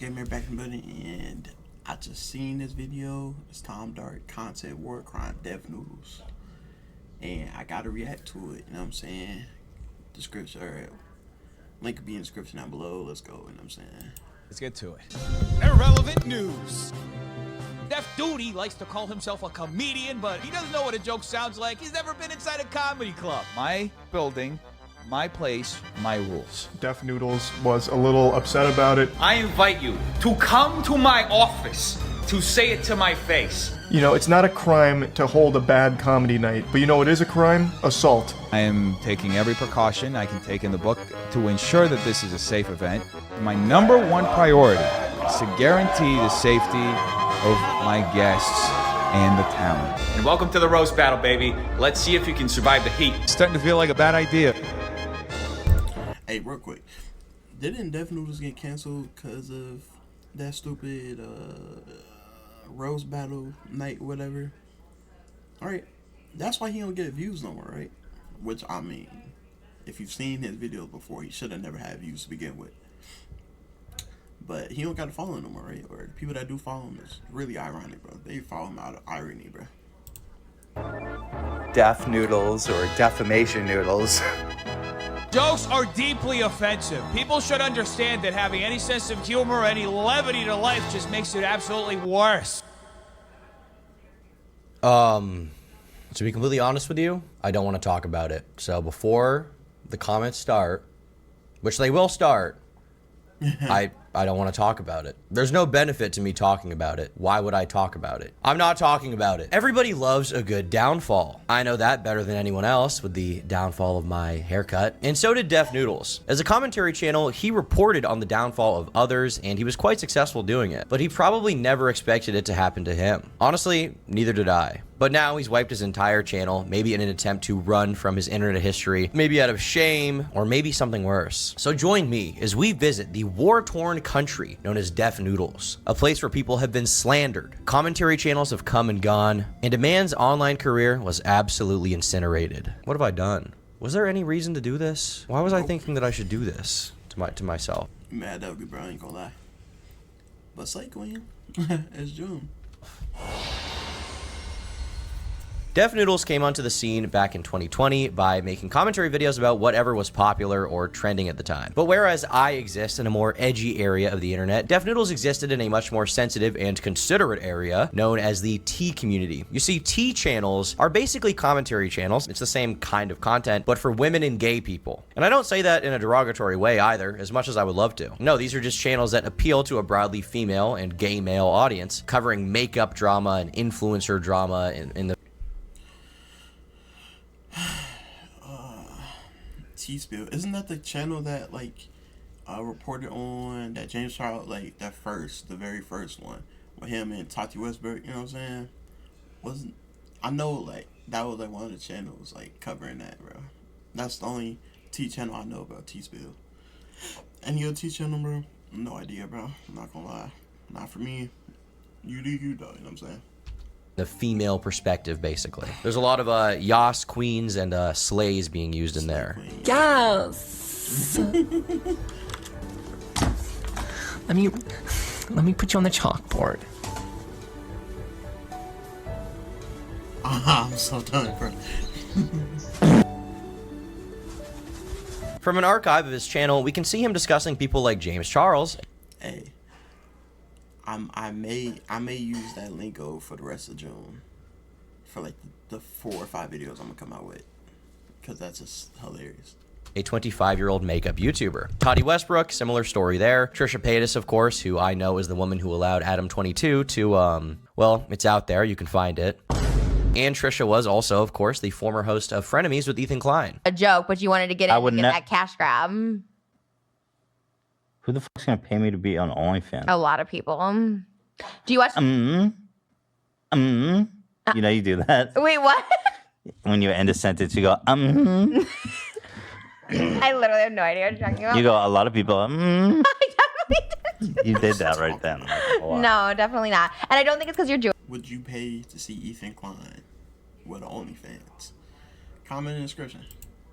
Gamer back in the building, and I just seen this video. It's Tom Dark content, war crime, death noodles, and I gotta react to it. You know what I'm saying? Description, or link will be in the description down below. Let's go. You know what I'm saying? Let's get to it. Irrelevant news. Def Duty likes to call himself a comedian, but he doesn't know what a joke sounds like. He's never been inside a comedy club. My building, my place, my rules. Def Noodles was a little upset about it. I invite you to come to my office to say it to my face. You know, it's not a crime to hold a bad comedy night, but you know what is a crime? Assault. I am taking every precaution I can take in the book to ensure that this is a safe event. My number one priority is to guarantee the safety of my guests and the town. And welcome to the roast battle, baby. Let's see if you can survive the heat. It's starting to feel like a bad idea. Hey, real quick, didn't Death Noodles get canceled because of that stupid roast battle night, whatever? All right, that's why he don't get views no more, right? Which, I mean, if you've seen his videos before, he should have never had views to begin with. But he don't got to follow no more, right? Or the people that do follow him is really ironic, bro. They follow him out of irony, bro. Deaf noodles or defamation noodles. Jokes are deeply offensive. People should understand that having any sense of humor or any levity to life just makes it absolutely worse. To be completely honest with you, I don't want to talk about it. So before the comments start, which they will start, I don't want to talk about it. There's no benefit to me talking about it. Why would I talk about it? I'm not talking about it. Everybody loves a good downfall. I know that better than anyone else with the downfall of my haircut. And so did Def Noodles. As a commentary channel, he reported on the downfall of others, and he was quite successful doing it. But he probably never expected it to happen to him. Honestly, neither did I. But now he's wiped his entire channel, maybe in an attempt to run from his internet history, maybe out of shame, or maybe something worse. So join me as we visit the war-torn country known as Def Noodles, a place where people have been slandered, commentary channels have come and gone, and a man's online career was absolutely incinerated. What have I done? Was there any reason to do this? Why was I thinking that I should do this to myself? You mad at me, bro? I ain't gonna lie. But say, Queen, it's June. Def Noodles came onto the scene back in 2020 by making commentary videos about whatever was popular or trending at the time. But whereas I exist in a more edgy area of the internet, Def Noodles existed in a much more sensitive and considerate area known as the T community. You see, T channels are basically commentary channels. It's the same kind of content, but for women and gay people. And I don't say that in a derogatory way either, as much as I would love to. No, these are just channels that appeal to a broadly female and gay male audience, covering makeup drama and influencer drama in the T-Spill, isn't that the channel that like reported on that James Charles, like that the very first one with him and Tati Westbrook? You know what I'm saying? Wasn't, I know like that was like one of the channels like covering that, bro. That's the only T channel I know about. T-Spill. Any other T channel, bro? No idea, bro. I'm not gonna lie. Not for me. You do you though. You know what I'm saying? The female perspective, basically. There's a lot of yas, queens, and slays being used in there. Yes. let me put you on the chalkboard. I'm so done, bro. From an archive of his channel, we can see him discussing people like James Charles. Hey, I may use that lingo for the rest of June for like the 4 or 5 videos I'm gonna come out with, because that's just hilarious. A 25-year-old makeup YouTuber. Tati Westbrook, similar story there. Trisha Paytas, of course, who I know is the woman who allowed Adam22 to, well, it's out there, you can find it. And Trisha was also, of course, the former host of Frenemies with Ethan Klein. A joke, but you wanted to get in and get that cash grab. Who the fuck's gonna pay me to be on OnlyFans? A lot of people. Do you watch? You know you do that. Wait, what? When you end a sentence, you go, I literally have no idea what you're talking about. You go, a lot of people, I definitely did. You did that right then. No, definitely not. And I don't think it's because you're Jewish. Would you pay to see Ethan Klein with OnlyFans? Comment in the description.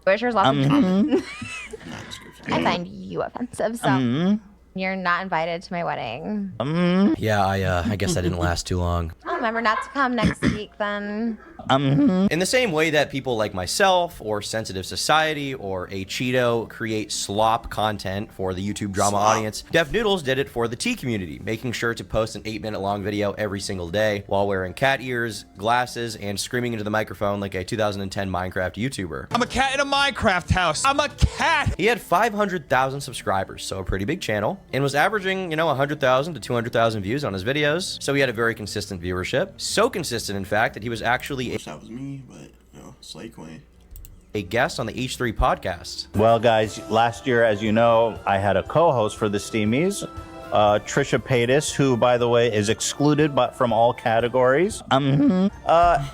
There's lots of Comment. Not description. I find you offensive, so. You're not invited to my wedding. Yeah, I guess I didn't last too long. I'll remember not to come next week then. In the same way that people like myself or Sensitive Society or a Cheeto create slop content for the YouTube drama audience, Def Noodles did it for the tea community, making sure to post an 8-minute long video every single day while wearing cat ears, glasses, and screaming into the microphone like a 2010 Minecraft YouTuber. I'm a cat in a Minecraft house. I'm a cat. He had 500,000 subscribers, so a pretty big channel, and was averaging, 100,000 to 200,000 views on his videos, so he had a very consistent viewership. So consistent, in fact, that he was actually That was me, but Slay Queen. a guest on the H3 podcast. Well, guys, last year, as you know, I had a co-host for the Steamies, Trisha Paytas, who, by the way, is excluded from all categories.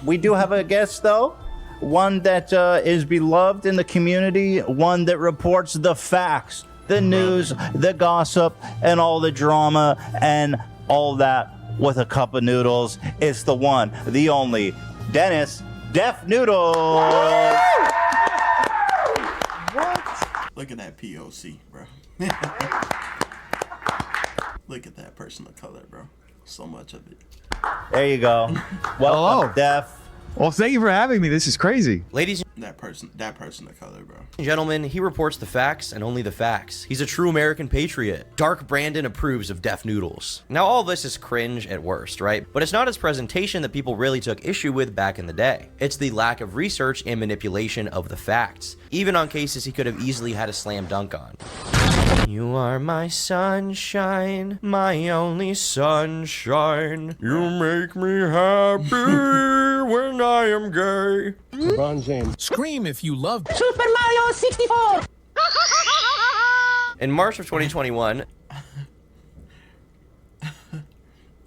We do have a guest, though. One that is beloved in the community, one that reports the facts, the news, the gossip, and all the drama, and all that with a cup of noodles. It's the one, the only, Dennis Def Noodles. Look at that POC, bro. Look at that person of color, bro. So much of it. There you go. Welcome, Def. Well, thank you for having me. This is crazy. Ladies That person of color, bro. and gentlemen, he reports the facts and only the facts. He's a true American patriot. Dark Brandon approves of Def Noodles. Now, all this is cringe at worst, right? But it's not his presentation that people really took issue with back in the day. It's the lack of research and manipulation of the facts, even on cases he could have easily had a slam dunk on. You are my sunshine, my only sunshine. You make me happy when I am gay. LeBron James. Scream if you love Super Mario 64! In March of 2021,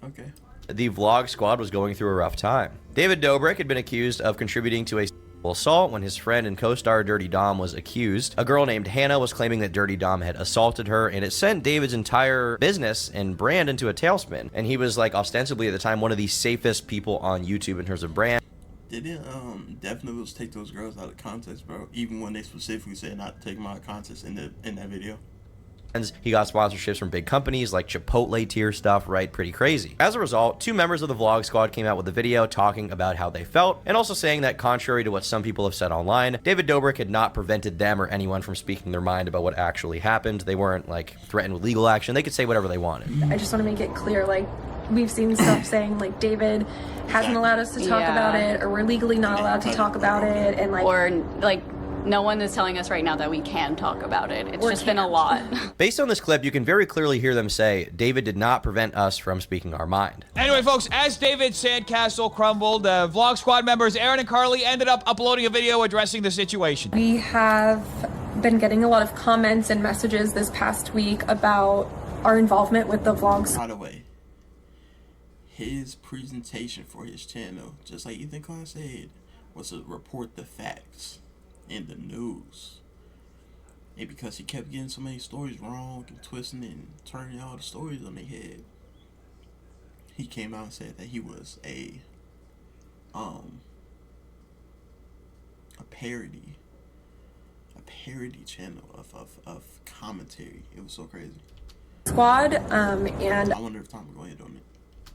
Okay. the Vlog Squad was going through a rough time. David Dobrik had been accused of contributing to a sexual assault when his friend and co-star Dirty Dom was accused. A girl named Hannah was claiming that Dirty Dom had assaulted her, and it sent David's entire business and brand into a tailspin. And he was, like, ostensibly at the time one of the safest people on YouTube in terms of brand. Didn't Def Noodles take those girls out of context, bro? Even when they specifically said not to take them out of context in that video. He got sponsorships from big companies like Chipotle tier stuff, right? Pretty crazy. As a result, 2 members of the Vlog Squad came out with a video talking about how they felt, and also saying that contrary to what some people have said online, David Dobrik had not prevented them or anyone from speaking their mind about what actually happened. They weren't, like, threatened with legal action. They could say whatever they wanted. I just want to make it clear, like, we've seen stuff saying, like, David hasn't allowed us to talk about it, or we're legally not allowed to talk about it, and, like... Or, like, no one is telling us right now that we can talk about it. It's just been a lot. Based on this clip, you can very clearly hear them say, David did not prevent us from speaking our mind. Anyway, folks, as David's sandcastle crumbled, the Vlog Squad members Aaron and Carly ended up uploading a video addressing the situation. We have been getting a lot of comments and messages this past week about our involvement with the vlogs. By the way, his presentation for his channel, just like Ethan Klein said, was to report the facts in the news. And because he kept getting so many stories wrong and twisting and turning all the stories on their head, he came out and said that he was a parody channel of commentary. It was so crazy. Squad, and I wonder if Tom will go ahead on it.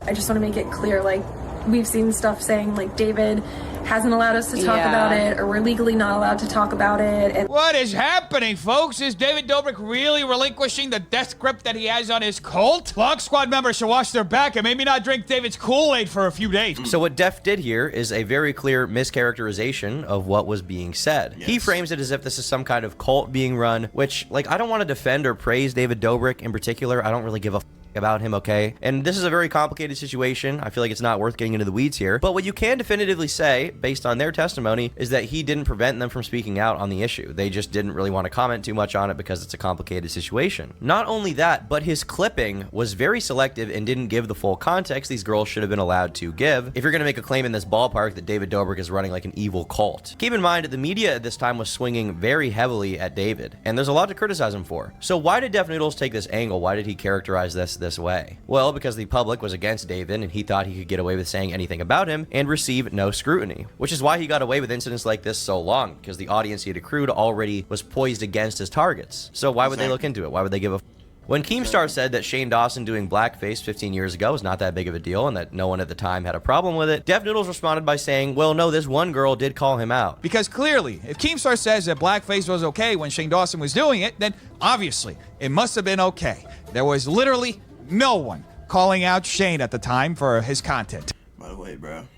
I just want to make it clear, like, we've seen stuff saying, like, David hasn't allowed us to talk about it, or we're legally not allowed to talk about it. And What is happening, folks? Is David Dobrik really relinquishing the death grip that he has on his cult? Vlog Squad members should watch their back and maybe not drink David's Kool-Aid for a few days. So what Def did here is a very clear mischaracterization of what was being said. He frames it as if this is some kind of cult being run, which, like, I don't want to defend or praise David Dobrik in particular. I don't really give a about him, okay? And this is a very complicated situation. I feel like it's not worth getting into the weeds here. But what you can definitively say, based on their testimony, is that he didn't prevent them from speaking out on the issue. They just didn't really want to comment too much on it because it's a complicated situation. Not only that, but his clipping was very selective and didn't give the full context these girls should have been allowed to give if you're going to make a claim in this ballpark that David Dobrik is running like an evil cult. Keep in mind, the media at this time was swinging very heavily at David, and there's a lot to criticize him for. So why did Def Noodles take this angle? Why did he characterize this way? Well, because the public was against David and he thought he could get away with saying anything about him and receive no scrutiny, which is why he got away with incidents like this so long, because the audience he had accrued already was poised against his targets. So why would they look into it? Why would they give a When Keemstar said that Shane Dawson doing blackface 15 years ago was not that big of a deal and that no one at the time had a problem with it, Def Noodles responded by saying, well, no, this one girl did call him out. Because clearly, if Keemstar says that blackface was okay when Shane Dawson was doing it, then obviously it must have been okay. There was literally no one calling out Shane at the time for his content. By the way, bro,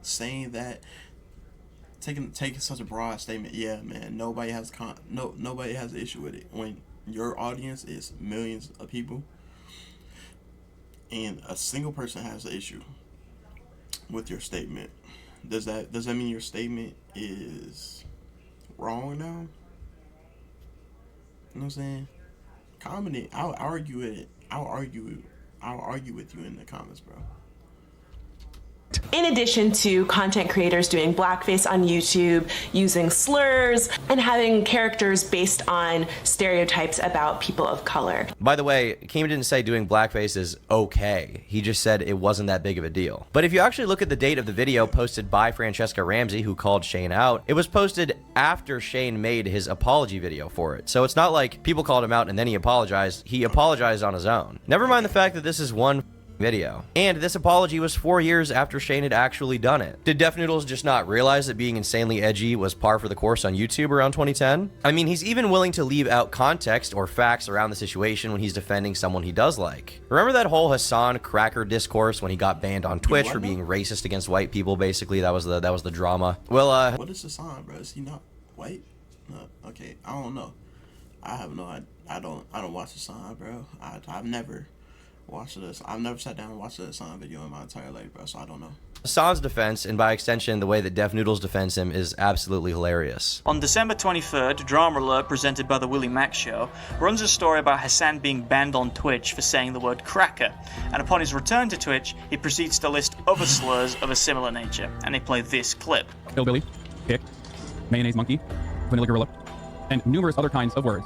saying that, taking such a broad statement, yeah, man, nobody has an issue with it when your audience is millions of people and a single person has an issue with your statement. Does that mean your statement is wrong now? You know what I'm saying? Comedy, I'll argue with you in the comments, bro. In addition to content creators doing blackface on YouTube, using slurs, and having characters based on stereotypes about people of color. By the way, Keem didn't say doing blackface is okay. He just said it wasn't that big of a deal. But if you actually look at the date of the video posted by Francesca Ramsey, who called Shane out, it was posted after Shane made his apology video for it. So it's not like people called him out and then he apologized. He apologized on his own. Never mind the fact that this is one video. And this apology was 4 years after Shane had actually done it. Did Def Noodles just not realize that being insanely edgy was par for the course on YouTube around 2010? I mean, he's even willing to leave out context or facts around the situation when he's defending someone he does like. Remember that whole Hassan Cracker discourse when he got banned on Twitch for being racist against white people, basically? That was the drama. Well, what is Hassan, bro? Is he not white? No, okay, I don't know. I have no, I don't watch Hassan, bro. I've never watched this. I've never sat down and watched a Hassan video in my entire life, bro, so I don't know. Hassan's defense, and by extension the way that Def Noodles defends him, is absolutely hilarious. On December 23rd, Drama Alert, presented by the Willie Mack Show, runs a story about Hassan being banned on Twitch for saying the word cracker, and upon his return to Twitch, he proceeds to list other slurs of a similar nature, and they play this clip. Hillbilly, hick, mayonnaise monkey, vanilla gorilla, and numerous other kinds of words.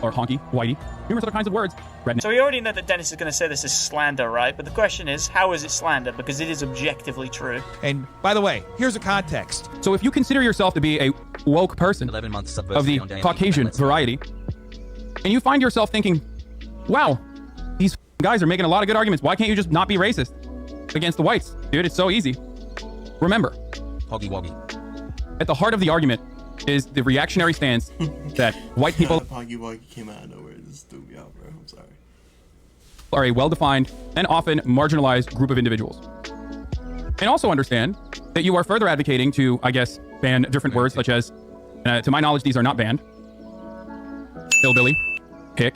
Or honky, whitey, numerous other kinds of words. Redneck. So we already know that Dennis is going to say this is slander, right? But the question is, how is it slander? Because it is objectively true. And by the way, here's a context. So if you consider yourself to be a woke person 11 months of the Caucasian variety, and you find yourself thinking, wow, these guys are making a lot of good arguments. Why can't you just not be racist against the whites? Dude, it's so easy. Remember, Hoggy woggy. At the heart of the argument is the reactionary stance that white people Hoggy Woggy came out of nowhere. This threw me out, bro. I'm sorry. are a well-defined and often marginalized group of individuals. And also understand that you are further advocating to, I guess, ban different words such as, to my knowledge, these are not banned. Hillbilly, hick,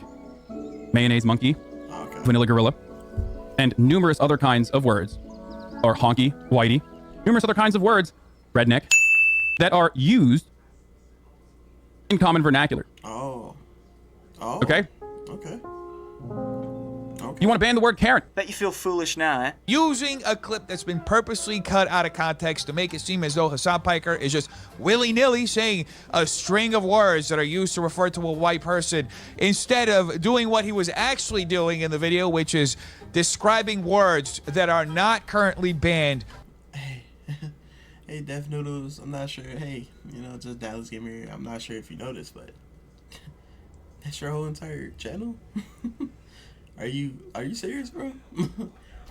mayonnaise monkey, vanilla gorilla, and numerous other kinds of words, or honky, whitey, numerous other kinds of words, redneck, that are used in common vernacular. Oh. Okay? Okay. You want to ban the word Karen? Bet you feel foolish now, eh? Using a clip that's been purposely cut out of context to make it seem as though Hassan Piker is just willy-nilly saying a string of words that are used to refer to a white person instead of doing what he was actually doing in the video, which is describing words that are not currently banned. Hey, Def Noodles, I'm not sure. Hey, just Dallas Gamer. I'm not sure if you noticed, but that's your whole entire channel? Are you serious, bro?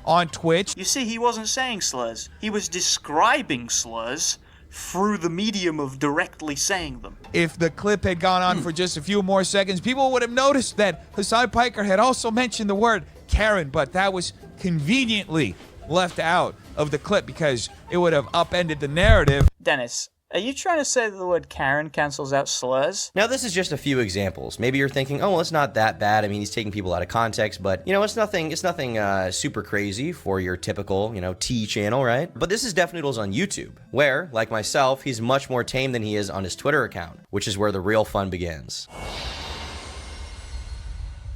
On Twitch. You see, he wasn't saying slurs. He was describing slurs through the medium of directly saying them. If the clip had gone on for just a few more seconds, people would have noticed that Hassan Piker had also mentioned the word Karen, but that was conveniently left out of the clip because it would have upended the narrative. Dennis, are you trying to say that the word Karen cancels out slurs? Now, this is just a few examples. Maybe you're thinking, oh, well, it's not that bad. I mean, he's taking people out of context, but, it's nothing super crazy for your typical, T channel, right? But this is Def Noodles on YouTube, where, like myself, he's much more tame than he is on his Twitter account, which is where the real fun begins.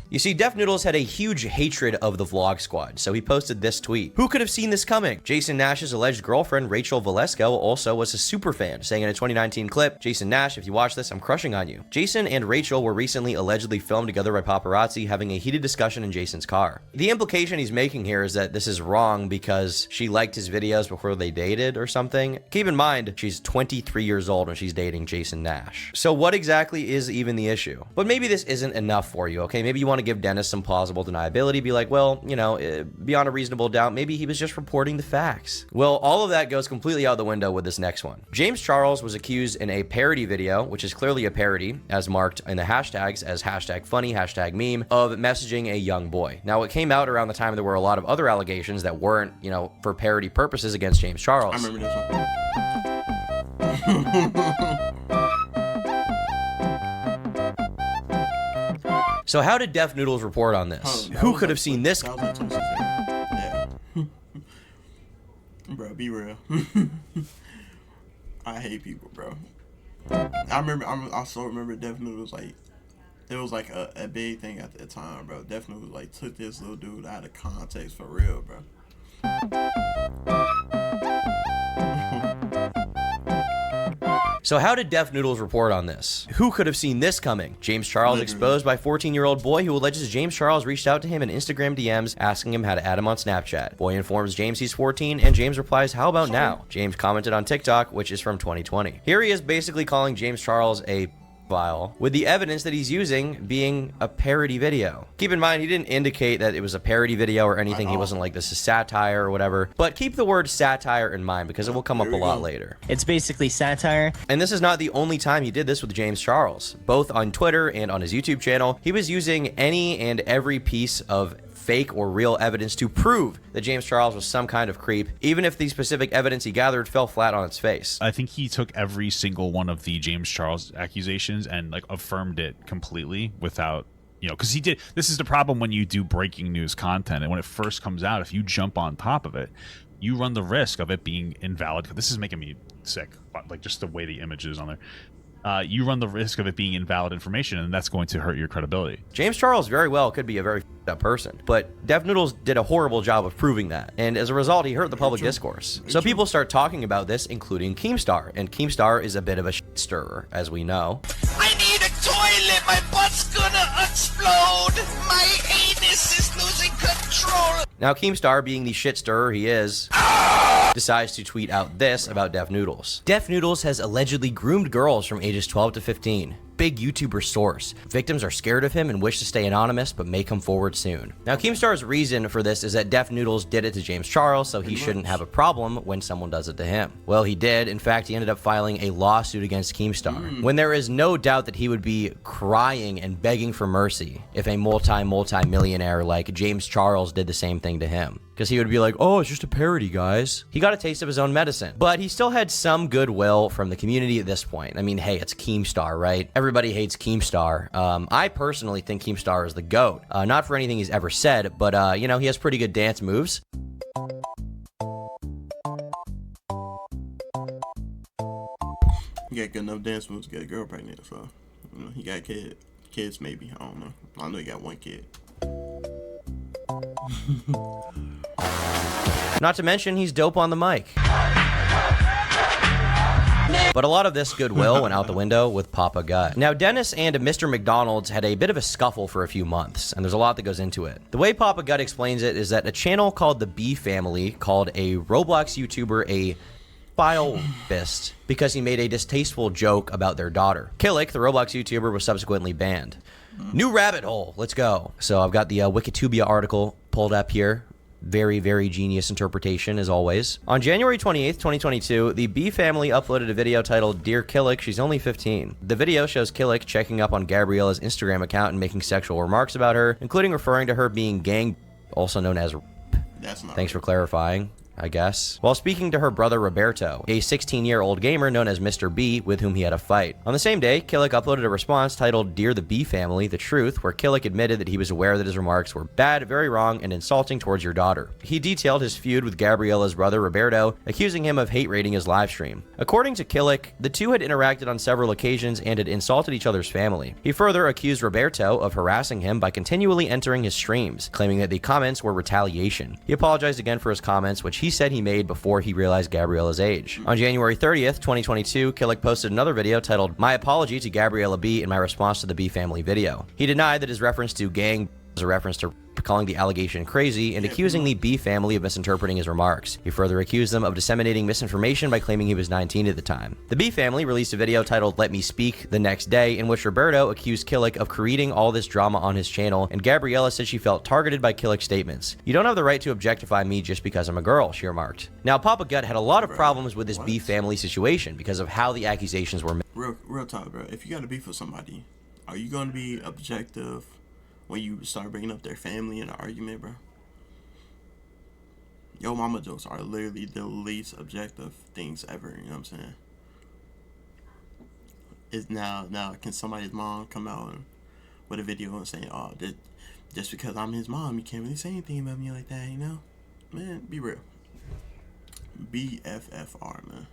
You see, Def Noodles had a huge hatred of the Vlog Squad, so he posted this tweet. Who could have seen this coming? Jason Nash's alleged girlfriend, Rachel Valesco, also was a super fan, saying in a 2019 clip, Jason Nash, if you watch this, I'm crushing on you. Jason and Rachel were recently allegedly filmed together by paparazzi having a heated discussion in Jason's car. The implication he's making here is that this is wrong because she liked his videos before they dated or something. Keep in mind, she's 23 years old when she's dating Jason Nash. So what exactly is even the issue? But maybe this isn't enough for you, okay? Maybe you want want to give Dennis some plausible deniability, be like, well, you know, beyond a reasonable doubt, maybe he was just reporting the facts. Well, all of that goes completely out the window with this next one. James Charles was accused in a parody video, which is clearly a parody, as marked in the hashtags as #funny, #meme, of messaging a young boy. Now, it came out around the time there were a lot of other allegations that weren't, you know, for parody purposes against James Charles. I remember this one. So how did Def Noodles report on this? Who could have sseen this? Yeah. Bro, be real. I hate people, bro. I still remember Def Noodles, like, it was like a big thing at the time, bro. Def Noodles, like, took this little dude out of context for real, bro. So how did Def Noodles report on this? Who could have seen this coming? James Charles exposed by 14-year-old boy who alleges James Charles reached out to him in Instagram DMs asking him how to add him on Snapchat. Boy informs James he's 14 and James replies, how about now? James commented on TikTok, which is from 2020. Here he is basically calling James Charles a file, with the evidence that he's using being a parody video. Keep in mind, he didn't indicate that it was a parody video or anything. He wasn't like, this is satire or whatever. But keep the word satire in mind because it will come up a lot later. It's basically satire. And this is not the only time he did this with James Charles. Both on Twitter and on his YouTube channel, he was using any and every piece of fake or real evidence to prove that James Charles was some kind of creep, even if the specific evidence he gathered fell flat on its face. I think he took every single one of the James Charles accusations and like affirmed it completely without, you know, because he did. This is the problem when you do breaking news content, and when it first comes out, if you jump on top of it, you run the risk of it being invalid. This is making me sick, like just the way the image is on there. You run the risk of it being invalid information, and that's going to hurt your credibility. James Charles very well could be a very up person, but Def Noodles did a horrible job of proving that, and as a result, he hurt the public discourse. So people start talking about this, including Keemstar, and Keemstar is a bit of a shit stirrer, as we know. I need a toilet, my butt's gonna explode, my anus is losing control. Now, Keemstar, being the shit stirrer he is, decides to tweet out this about Def Noodles. Def Noodles has allegedly groomed girls from ages 12 to 15. Big YouTuber source. Victims are scared of him and wish to stay anonymous, but may come forward soon. Now, Keemstar's reason for this is that Def Noodles did it to James Charles, so he shouldn't have a problem when someone does it to him. Well, he did. In fact, he ended up filing a lawsuit against Keemstar, when there is no doubt that he would be crying and begging for mercy if a multi-millionaire like James Charles did the same thing to him. Because he would be like, oh, it's just a parody, guys. He got a taste of his own medicine. But he still had some goodwill from the community at this point. I mean, hey, it's Keemstar, right? Everybody hates Keemstar. I personally think Keemstar is the GOAT. Not for anything he's ever said, but, you know, he has pretty good dance moves. He got good enough dance moves to get a girl pregnant, so, you know, he got kids maybe. I don't know. I know he got one kid. Not to mention, he's dope on the mic. But a lot of this goodwill went out the window with Papa Gut. Now, Dennis and Mr. McDonald's had a bit of a scuffle for a few months, and there's a lot that goes into it. The way Papa Gut explains it is that a channel called the B Family called a Roblox YouTuber a file fist because he made a distasteful joke about their daughter. Killick, the Roblox YouTuber, was subsequently banned. New rabbit hole, let's go. So I've got the Wikitubia article pulled up here. Very, very genius interpretation, as always. On January 28th, 2022, the B Family uploaded a video titled, Dear Killick, She's Only 15. The video shows Killick checking up on Gabriella's Instagram account and making sexual remarks about her, including referring to her being gang, also known as That's not Thanks for clarifying, I guess. While speaking to her brother Roberto, a 16-year-old gamer known as Mr. B, with whom he had a fight. On the same day, Killick uploaded a response titled Dear the B Family, The Truth, where Killick admitted that he was aware that his remarks were bad, very wrong, and insulting towards your daughter. He detailed his feud with Gabriella's brother Roberto, accusing him of hate raiding his livestream. According to Killick, the two had interacted on several occasions and had insulted each other's family. He further accused Roberto of harassing him by continually entering his streams, claiming that the comments were retaliation. He apologized again for his comments, which he said he made before he realized Gabriella's age. On January 30th, 2022, Killick posted another video titled My Apology to Gabriella B in my response to the B Family video. He denied that his reference to gang as a reference to calling the allegation crazy and accusing the B family of misinterpreting his remarks. He further accused them of disseminating misinformation by claiming he was 19 at the time. The B family released a video titled Let Me Speak the next day, in which Roberto accused Killick of creating all this drama on his channel, and Gabriella said she felt targeted by Killick's statements. "You don't have the right to objectify me just because I'm a girl," she remarked. Now, Papa Gut had a lot of problems with this B family situation because of how the accusations were made. Real talk, bro. If you got to beef with somebody, are you going to be objective when you start bringing up their family in an argument, bro? Yo mama jokes are literally the least objective things ever, you know what I'm saying? Is now can somebody's mom come out with a video and say, "Oh, just because I'm his mom, you can't really say anything about me like that," you know? Man, be real. BFFR, man.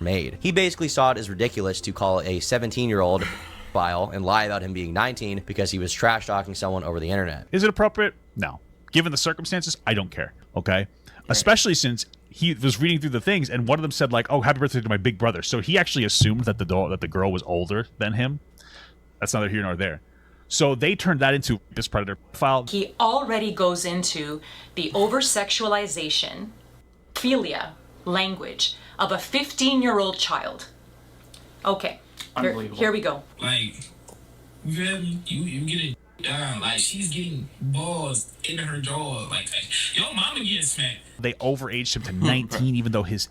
Made. He basically saw it as ridiculous to call a 17-year-old file and lie about him being 19 because he was trash talking someone over the internet. Is it appropriate? No. Given the circumstances, I don't care. Okay? Especially since he was reading through the things and one of them said like, "Oh, happy birthday to my big brother." So he actually assumed that the girl was older than him. That's neither here nor there. So they turned that into this predator file. He already goes into the over-sexualization, philia language of a 15-year-old child. Okay, here we go. Like, you feel me? You get it down. Like, she's getting balls into her jaw. Like your mama getting smacked. They overaged him to 19, even though his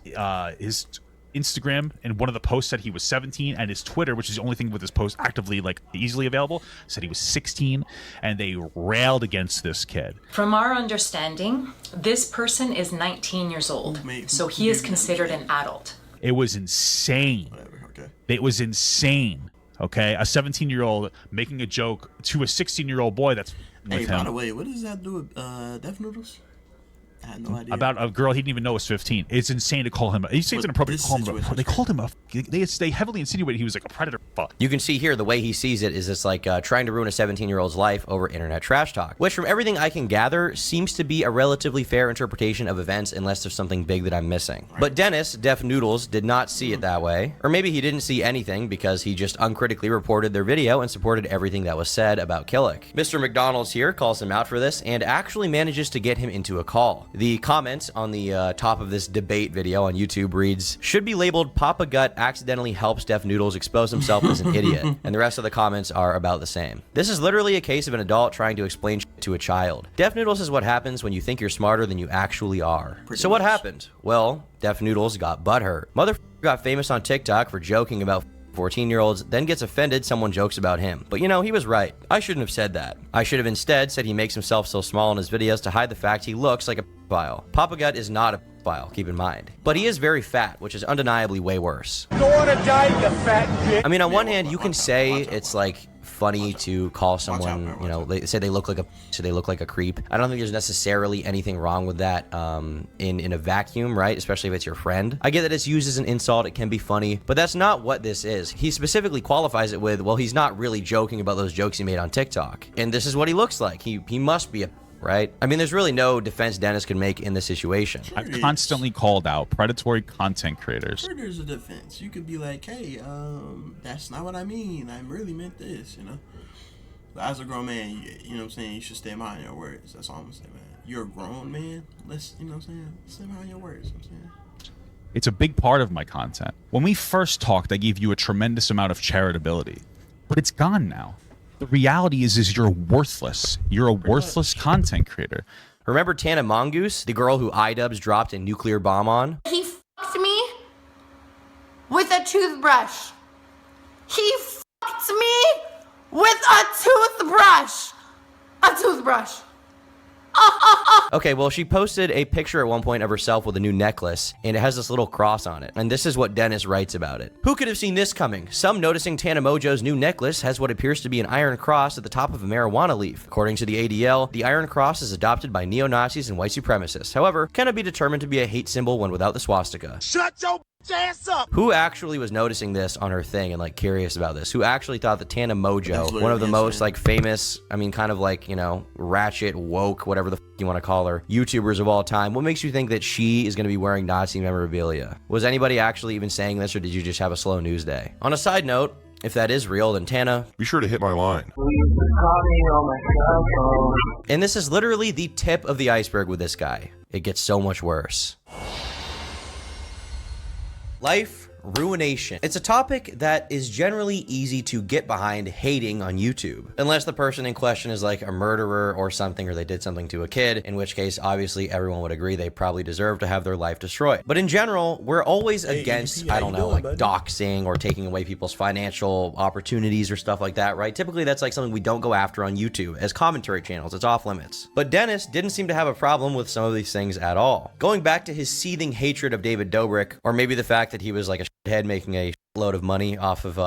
Instagram and one of the posts said he was 17, and his Twitter, which is the only thing with his post actively like easily available, said he was 16, and they railed against this kid. From our understanding, this person is 19 years old, so he is considered an adult. It was insane. It was insane. Okay, a 17-year-old making a joke to a 16-year-old boy that's with Hey, him. by the way, what does that do with Deaf Noodles? I had no idea. About a girl he didn't even know was 15. It's insane to call him. He thinks it's inappropriate to call him. They called him a. They heavily insinuated he was like a predator. Fuck. You can see here the way he sees it is it's like trying to ruin a 17-year-old's life over internet trash talk, which from everything I can gather seems to be a relatively fair interpretation of events unless there's something big that I'm missing. But Dennis, Deaf Noodles, did not see it that way. Or maybe he didn't see anything because he just uncritically reported their video and supported everything that was said about Killick. Mr. McDonald's here calls him out for this and actually manages to get him into a call. The comment on the top of this debate video on YouTube reads, "Should be labeled Papa Gut accidentally helps Deaf Noodles expose himself as an idiot," and the rest of the comments are about the same. This is literally a case of an adult trying to explain shit to a child. Deaf Noodles is what happens when you think you're smarter than you actually are. So what happened? Well, Deaf Noodles got butthurt. Motherfucker got famous on TikTok for joking about 14-year-olds, then gets offended someone jokes about him. But you know, he was right. I shouldn't have said that. I should have instead said he makes himself so small in his videos to hide the fact he looks like a pedophile. Papa Gut is not a pedophile, keep in mind. But he is very fat, which is undeniably way worse. Don't wanna die, you fat bitch. I mean, on one hand, you can say it's like funny to call someone, you know, they say they look like a creep. I don't think there's necessarily anything wrong with that in a vacuum, right? Especially if it's your friend. I get that it's used as an insult, it can be funny, but that's not what this is. He specifically qualifies it with, well, he's not really joking about those jokes he made on TikTok. And this is what he looks like. He must be a right? I mean, there's really no defense Dennis can make in this situation. I've constantly called out predatory content creators. Sure, there's a defense. You could be like, "Hey, that's not what I mean. I really meant this," you know. But as a grown man, you know what I'm saying, you should stand behind your words. That's all I'm saying, man. You're a grown man. Let's, you know what I'm saying, stand behind your words. You know what I'm saying. It's a big part of my content. When we first talked, I gave you a tremendous amount of charitability, but it's gone now. The reality is you're worthless. You're a worthless content creator. Remember Tana Mongoose, the girl who iDubbbz dropped a nuclear bomb on? He fucked me with a toothbrush. He fucked me with a toothbrush. A toothbrush. Okay, well, she posted a picture at one point of herself with a new necklace, and it has this little cross on it. And this is what Dennis writes about it. Who could have seen this coming? Some noticing Tana Mojo's new necklace has what appears to be an iron cross at the top of a marijuana leaf. According to the ADL, the iron cross is adopted by neo-Nazis and white supremacists. However, cannot be determined to be a hate symbol when without the swastika. Shut your ass up! Who actually was noticing this on her thing and like curious about this? Who actually thought that Tana Mojo, one of the most like famous, I mean kind of like, you know, ratchet, woke, whatever the f you want to call her, YouTubers of all time, what makes you think that she is going to be wearing Nazi memorabilia? Was anybody actually even saying this, or did you just have a slow news day? On a side note, If that is real, then Tana, be sure to hit my line. And this is literally the tip of the iceberg with this guy. It gets so much worse. Life ruination. It's a topic that is generally easy to get behind hating on YouTube, unless the person in question is like a murderer or something, or they did something to a kid, in which case obviously everyone would agree they probably deserve to have their life destroyed. But in general, we're always against, I don't know, like doxing or taking away people's financial opportunities or stuff like that, right? Typically that's like something we don't go after on YouTube as commentary channels. It's off limits. But Dennis didn't seem to have a problem with some of these things at all. Going back to his seething hatred of David Dobrik, or maybe the fact that he was like a head making a load of money off of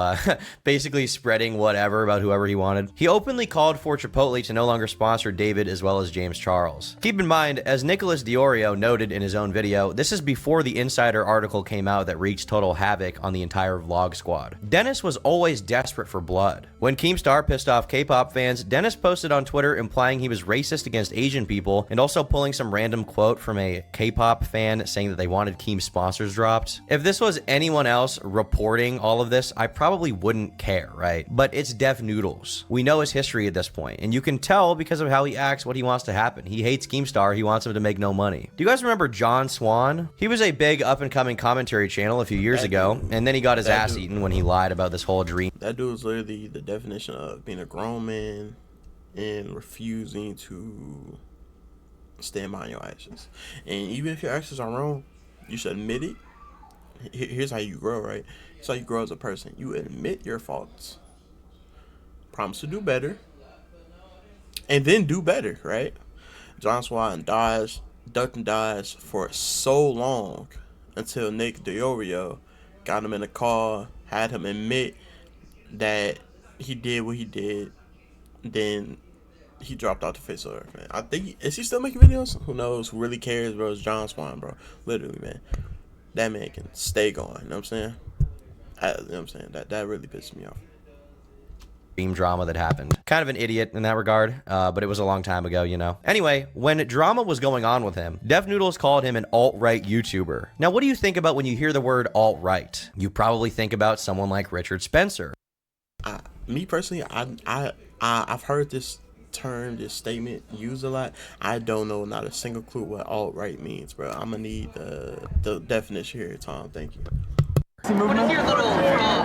basically spreading whatever about whoever he wanted. He openly called for Chipotle to no longer sponsor David as well as James Charles. Keep in mind, as Nicholas Diorio noted in his own video, this is before the Insider article came out that wreaked total havoc on the entire vlog squad. Dennis was always desperate for blood. When Keemstar pissed off K-pop fans, Dennis posted on Twitter implying he was racist against Asian people and also pulling some random quote from a K-pop fan saying that they wanted Keem sponsors dropped. If this was anyone else reporting all of this, I probably wouldn't care, right? But it's Def Noodles. We know his history at this point, and you can tell because of how he acts what he wants to happen. He hates Keemstar. He wants him to make no money. Do you guys remember John Swan? He was a big up-and-coming commentary channel a few years ago, and then he got his ass eaten when he lied about this whole dream. That dude is literally the definition of being a grown man and refusing to stand by your actions. And even if your actions are wrong, you should admit it. Here's how you grow, right? Here's how you grow as a person. You admit your faults, promise to do better, and then do better, right? John Swan ducked and dodged for so long until Nick Diorio got him in a car, had him admit that he did what he did, then he dropped off the face of earth, man. I think, is he still making videos? Who knows? Who really cares, bro? It's John Swan, bro. Literally, man. That man can stay going, you know what I'm saying? You know what I'm saying? That really pisses me off. Dream drama that happened. Kind of an idiot in that regard, but it was a long time ago, you know. Anyway, when drama was going on with him, Def Noodles called him an alt-right YouTuber. Now, what do you think about when you hear the word alt-right? You probably think about someone like Richard Spencer. Me personally, I've heard this term, this statement used a lot. I don't know, not a single clue what alt-right means, bro. I'm gonna need the definition here, Tom. Thank you.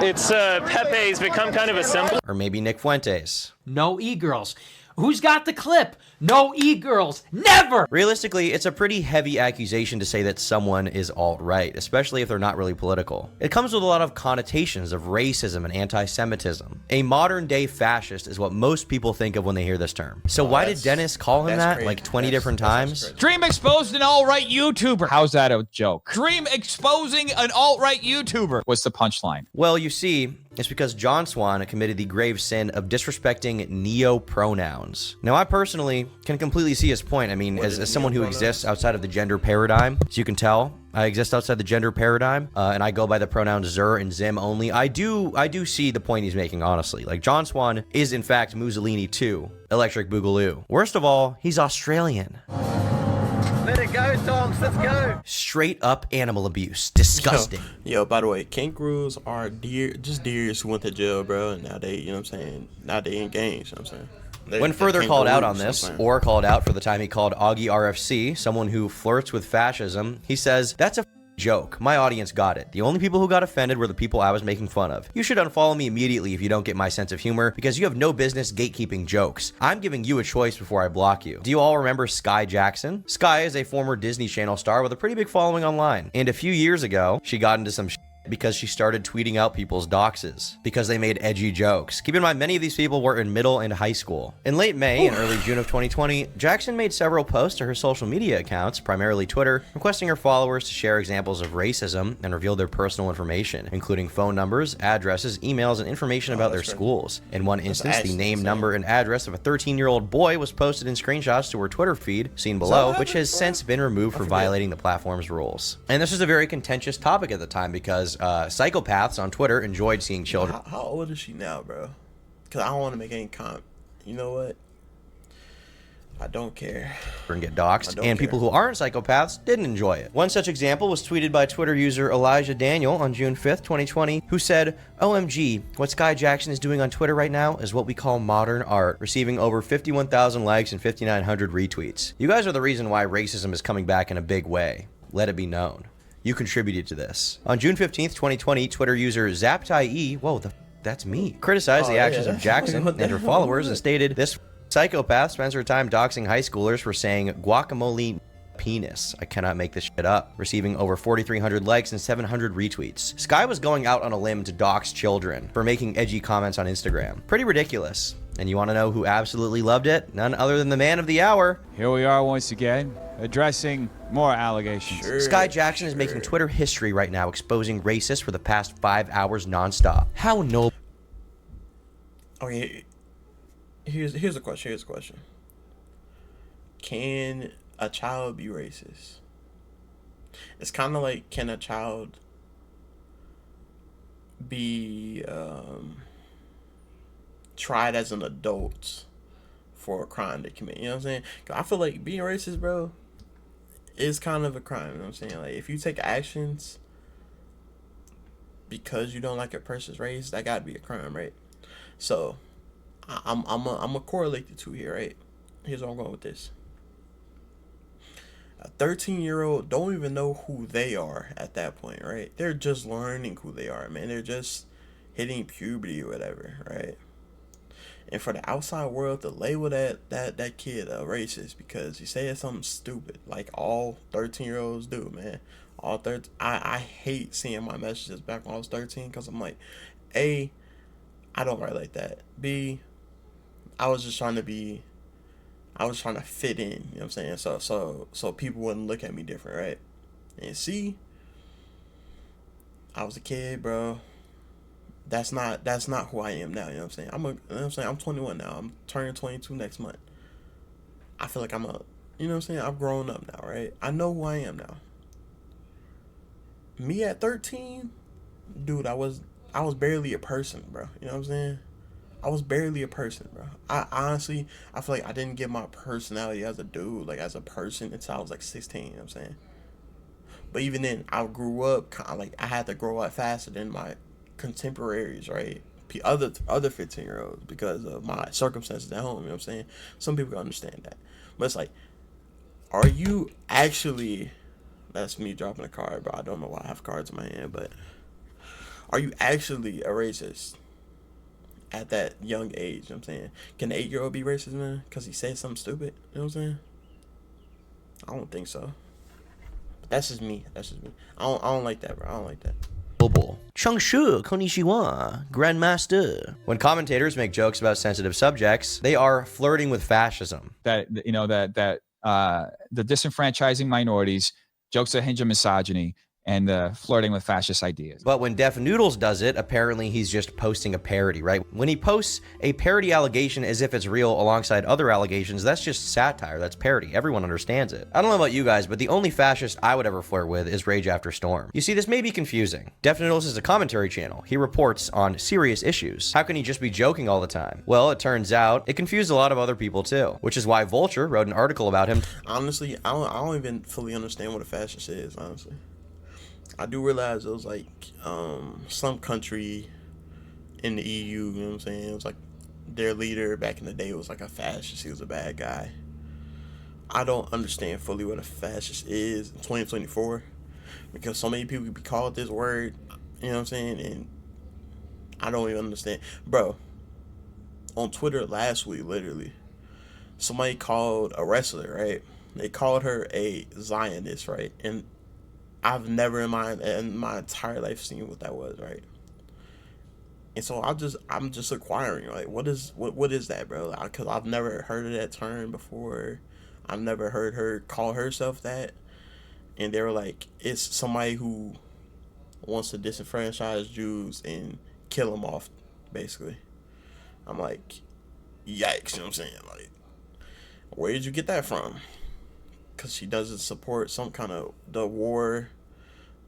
It's Pepe's become kind of a symbol. Or maybe Nick Fuentes. No e-girls. Who's got the clip? No e-girls. Never! Realistically, it's a pretty heavy accusation to say that someone is alt-right, especially if they're not really political. It comes with a lot of connotations of racism and anti-Semitism. A modern-day fascist is what most people think of when they hear this term. So why did Dennis call him that like 20 different times? Dream exposed an alt-right YouTuber. How's that a joke? Dream exposing an alt-right YouTuber. What's the punchline? Well, you see, it's because John Swan committed the grave sin of disrespecting neo-pronouns. Now, I personally can completely see his point. I mean, as someone who exists outside of the gender paradigm, as you can tell, I exist outside the gender paradigm, and I go by the pronouns Zer and Zim only. I do see the point he's making, honestly. Like, John Swan is, in fact, Mussolini too. Electric Boogaloo. Worst of all, he's Australian. Let it go, dogs. Let's go. Straight up animal abuse. Disgusting. Yo, by the way, kangaroos are just deers who went to jail, bro, and now they, you know what I'm saying, now they engaged, you know what I'm saying? When further called out on this, or called out for the time he called Augie RFC, someone who flirts with fascism, he says, "That's a joke. My audience got it. The only people who got offended were the people I was making fun of. You should unfollow me immediately if you don't get my sense of humor, because you have no business gatekeeping jokes. I'm giving you a choice before I block you." Do you all remember Sky Jackson? Sky is a former Disney Channel star with a pretty big following online. And a few years ago, she got into some because she started tweeting out people's doxes because they made edgy jokes. Keep in mind, many of these people were in middle and high school. In late May and early June of 2020, Jackson made several posts to her social media accounts, primarily Twitter, requesting her followers to share examples of racism and reveal their personal information, including phone numbers, addresses, emails, and information about their schools. In one instance, the name, number, and address of a 13-year-old boy was posted in screenshots to her Twitter feed, seen below, which has since been removed for violating the platform's rules. And this was a very contentious topic at the time because psychopaths on Twitter enjoyed seeing children. How old is she now, bro? Because I don't want to make any comment. You know what? I don't care. And get doxxed, and people who aren't psychopaths didn't enjoy it. One such example was tweeted by Twitter user Elijah Daniel on June 5th, 2020, who said, "OMG, what Sky Jackson is doing on Twitter right now is what we call modern art," receiving over 51,000 likes and 5,900 retweets. You guys are the reason why racism is coming back in a big way. Let it be known. You contributed to this. On June 15th, 2020, Twitter user ZapTie, whoa, that's me, criticized the actions of Jackson and her followers and stated, "This psychopath spends her time doxing high schoolers for saying guacamole penis. I cannot make this shit up," receiving over 4,300 likes and 700 retweets. Sky was going out on a limb to dox children for making edgy comments on Instagram. Pretty ridiculous. And you want to know who absolutely loved it? None other than the man of the hour. Here we are once again, addressing more allegations. Sky Jackson is making Twitter history right now, exposing racists for the past 5 hours nonstop. How noble. Okay, here's a question. Can a child be racist? It's kind of like, can a child be tried as an adult for a crime they commit? You know what I'm saying? 'Cause I feel like being racist, bro, is kind of a crime. You know what I'm saying? Like, if you take actions because you don't like a person's race, that gotta be a crime, right? So I'm gonna correlate the two here, right? Here's where I'm going with this. A 13-year-old don't even know who they are at that point, right? They're just learning who they are, man. They're just hitting puberty or whatever, right? And for the outside world to label that kid a racist because he said something stupid, like all 13-year-olds do, man. I hate seeing my messages back when I was 13 because I'm like, A, I don't write like that. B, I was trying to fit in, you know what I'm saying? So people wouldn't look at me different, right? And C, I was a kid, bro. That's not who I am now, you know what I'm saying? I'm 21 now. I'm turning 22 next month. I feel like you know what I'm saying? I've grown up now, right? I know who I am now. Me at 13, dude, I was barely a person, bro. You know what I'm saying? I was barely a person, bro. I honestly feel like I didn't get my personality as a dude, like as a person, until I was like 16, you know what I'm saying? But even then, I grew up kind of like, I had to grow up faster than my contemporaries, right? Other 15-year-olds because of my circumstances at home, you know what I'm saying? Some people can understand that. But it's like, are you actually, that's me dropping a card, bro. I don't know why I have cards in my hand, but are you actually a racist at that young age? You know what I'm saying? Can an 8-year-old be racist, man? Because he said something stupid? You know what I'm saying? I don't think so. But that's just me. I don't like that, bro. I don't like that. Changshu, konnichiwa, grandmaster. When commentators make jokes about sensitive subjects, they are flirting with fascism. The disenfranchising minorities, jokes that hinge on misogyny, and flirting with fascist ideas. But when Def Noodles does it, apparently he's just posting a parody, right? When he posts a parody allegation as if it's real alongside other allegations, that's just satire, that's parody. Everyone understands it. I don't know about you guys, but the only fascist I would ever flirt with is Rage After Storm. You see, this may be confusing. Def Noodles is a commentary channel. He reports on serious issues. How can he just be joking all the time? Well, it turns out it confused a lot of other people too, which is why Vulture wrote an article about him. Honestly, I don't even fully understand what a fascist is, honestly. I do realize it was like some country in the EU, you know what I'm saying? It was like their leader back in the day was like a fascist. He was a bad guy. I don't understand fully what a fascist is in 2024 because so many people be called this word, you know what I'm saying? And I don't even understand. Bro, on Twitter last week, literally, somebody called a wrestler, right? They called her a Zionist, right? And I've never in my entire life seen what that was, right? And so I'm just acquiring, like, what is that, bro? Because I've never heard of that term before. I've never heard her call herself that. And they were like, it's somebody who wants to disenfranchise Jews and kill them off, basically. I'm like, yikes, you know what I'm saying? Like, where did you get that from? Because she doesn't support some kind of the war,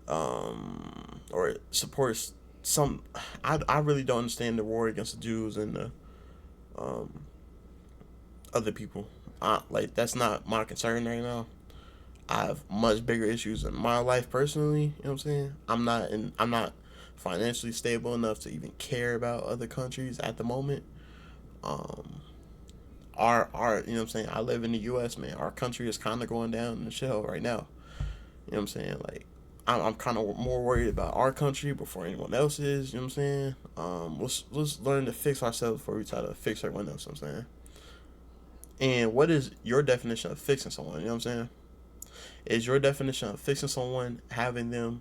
or supports some. I really don't understand the war against the Jews and the other people. Like, that's not my concern right now. I have much bigger issues in my life personally. You know what I'm saying? I'm not financially stable enough to even care about other countries at the moment. Our you know what I'm saying? I live in the U.S., man. Our country is kind of going down in the shell right now. You know what I'm saying? Like, I'm kind of more worried about our country before anyone else is. You know what I'm saying? Let's learn to fix ourselves before we try to fix everyone else. You know what I'm saying? And what is your definition of fixing someone? You know what I'm saying? Is your definition of fixing someone having them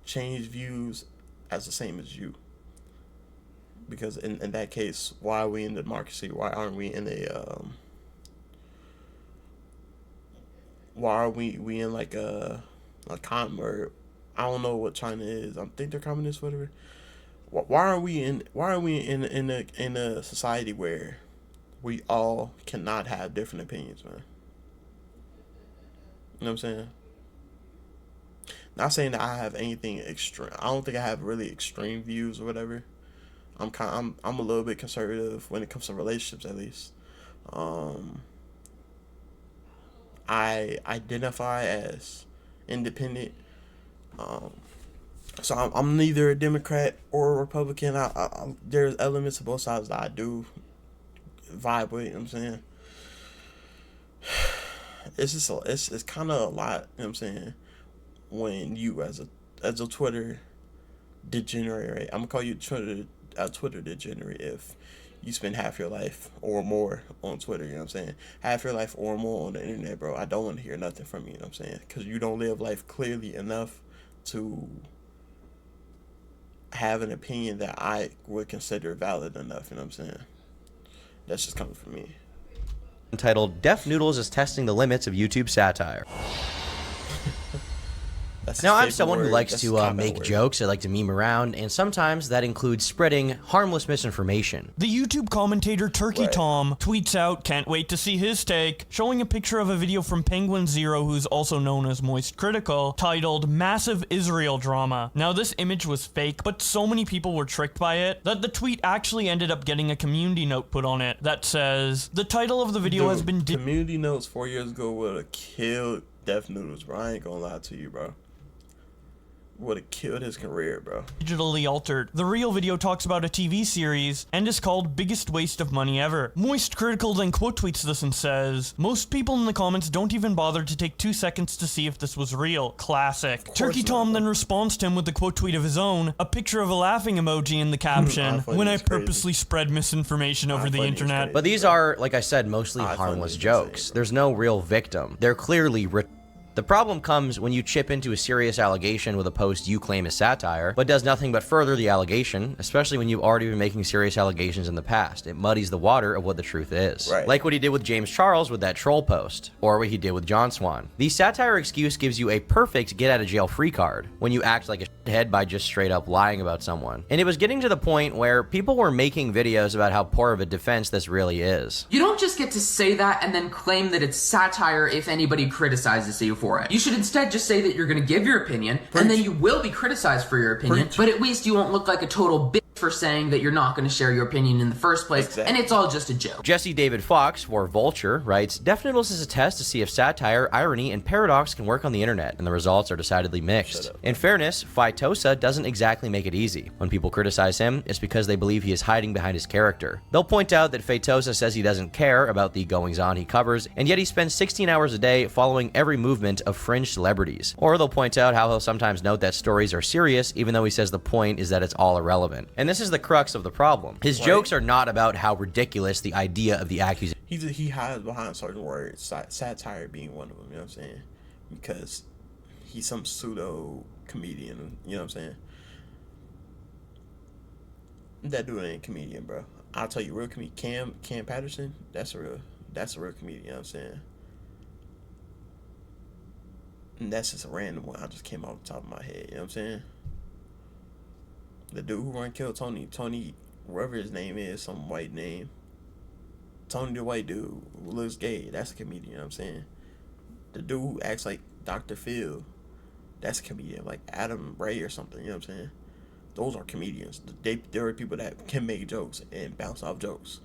change views as the same as you? Because in that case, why are we in democracy? Why aren't we in a why are we in like a or I don't know what China is. I think they're communist, whatever. Why are we in a society where we all cannot have different opinions, man? You know what I'm saying? Not saying that I have anything extreme. I don't think I have really extreme views or whatever. I'm a little bit conservative when it comes to relationships, at least. I identify as independent. So I'm neither a Democrat or a Republican. There's elements of both sides that I do vibe with. You know what I'm saying? It's just it's kind of a lot. You know what I'm saying? When you as a Twitter degenerate, right? I'm gonna call you a Twitter degenerate if you spend half your life or more on Twitter. You know what I'm saying? Half your life or more on the internet, bro. I don't want to hear nothing from you. You know what I'm saying? Because you don't live life clearly enough to have an opinion that I would consider valid enough. You know what I'm saying? That's just coming from me. Entitled Deaf Noodles is testing the limits of YouTube satire. Now, I'm someone who likes to make jokes. I like to meme around, and sometimes that includes spreading harmless misinformation. The YouTube commentator Turkey Tom tweets out, "Can't wait to see his take," showing a picture of a video from Penguin Zero, who's also known as Moist Critical, titled Massive Israel Drama. Now, this image was fake, but so many people were tricked by it that the tweet actually ended up getting a community note put on it that says, "The title of the video has been..." Community notes 4 years ago would have killed Deaf Noodles, bro. I ain't gonna lie to you, bro. Would have killed his career, bro. Digitally altered. The real video talks about a TV series and is called Biggest Waste of Money Ever. Moist Critical then quote tweets this and says, "Most people in the comments don't even bother to take 2 seconds to see if this was real. Classic." Turkey Tom then responds to him with a quote tweet of his own, a picture of a laughing emoji in the caption, "When I purposely spread misinformation over the internet." But these are, like I said, mostly harmless jokes. There's no real victim. They're clearly The problem comes when you chip into a serious allegation with a post you claim is satire, but does nothing but further the allegation, especially when you've already been making serious allegations in the past. It muddies the water of what the truth is. Right. Like what he did with James Charles with that troll post, or what he did with John Swan. The satire excuse gives you a perfect get-out-of-jail-free card when you act like a shithead by just straight up lying about someone. And it was getting to the point where people were making videos about how poor of a defense this really is. You don't just get to say that and then claim that it's satire if anybody criticizes you for it. You should instead just say that you're going to give your opinion, and then you will be criticized for your opinion, but at least you won't look like a total bitch for saying that you're not going to share your opinion in the first place, and it's all just a joke. Jesse David Fox, for Vulture, writes, Deaf Noodles is a test to see if satire, irony, and paradox can work on the internet, and the results are decidedly mixed. In fairness, Phytosa doesn't exactly make it easy. When people criticize him, it's because they believe he is hiding behind his character. They'll point out that Phytosa says he doesn't care about the goings-on he covers, and yet he spends 16 hours a day following every movement of fringe celebrities. Or they'll point out how he'll sometimes note that stories are serious, even though he says the point is that it's all irrelevant. And this is the crux of the problem. His jokes are not about how ridiculous the idea of the accusation. He hides behind certain words, satire being one of them, you know what I'm saying? Because he's some pseudo comedian, you know what I'm saying? That dude ain't a comedian, bro. I'll tell you, real comedian, Cam Patterson, that's a real comedian, you know what I'm saying? And that's just a random one. I just came off the top of my head, you know what I'm saying? The dude who run killed Tony, whatever his name is, some white name. Tony the white dude who looks gay, that's a comedian, you know what I'm saying? The dude who acts like Dr. Phil, that's a comedian, like Adam Ray or something, you know what I'm saying? Those are comedians. There are people that can make jokes and bounce off jokes.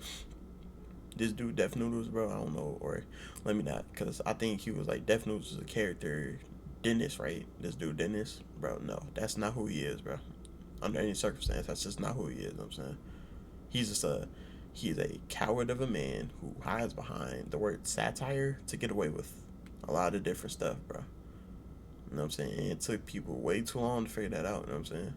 this dude Def Noodles, bro, I don't know, or let me not, because I think he was like Def Noodles is a character. Dennis, right? This dude Dennis, bro, no, that's not who he is, bro. Under any circumstance, that's just not who he is. You know what I'm saying, he's a coward of a man who hides behind the word satire to get away with a lot of different stuff, bro. You know what I'm saying? And it took people way too long to figure that out. You know what I'm saying?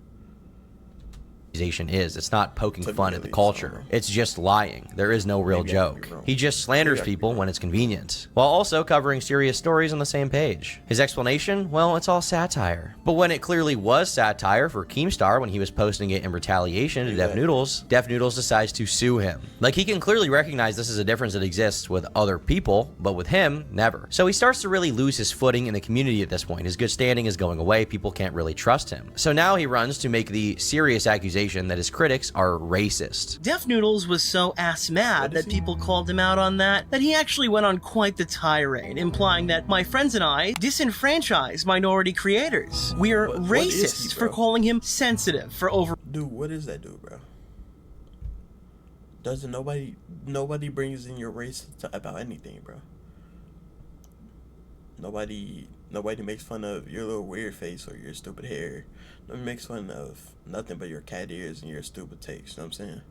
Is. It's not poking fun at the culture. It's just lying. There is no real joke. He just slanders people when it's convenient, while also covering serious stories on the same page. His explanation? Well, it's all satire. But when it clearly was satire for Keemstar when he was posting it in retaliation to Def Noodles decides to sue him. Like, he can clearly recognize this is a difference that exists with other people, but with him, never. So he starts to really lose his footing in the community at this point. His good standing is going away. People can't really trust him. So now he runs to make the serious accusation that his critics are racist. Def Noodles was so ass mad that people called him out on that he actually went on quite the tirade, implying that my friends and I disenfranchise minority creators. We're racist for calling him sensitive for over. Dude, what is that dude, bro? Doesn't nobody brings in your race about anything, bro. Nobody makes fun of your little weird face or your stupid hair. Nobody makes fun of nothing but your cat ears and your stupid takes. You know what I'm saying?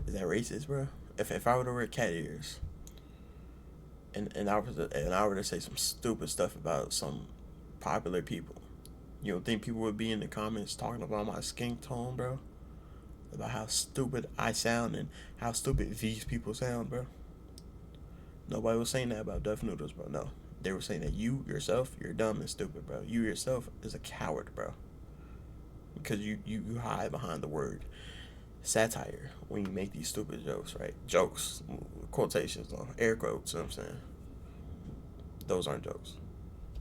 Is that racist, bro? If I were to wear cat ears and I were to say some stupid stuff about some popular people, you don't think people would be in the comments talking about my skin tone, bro? About how stupid I sound and how stupid these people sound, bro? Nobody was saying that about Def Noodles, bro. No. They were saying that you yourself, you're dumb and stupid, bro. You yourself is a coward, bro. Because you hide behind the word satire when you make these stupid jokes, right? Jokes, quotations, though. Air quotes, you know what I'm saying? Those aren't jokes.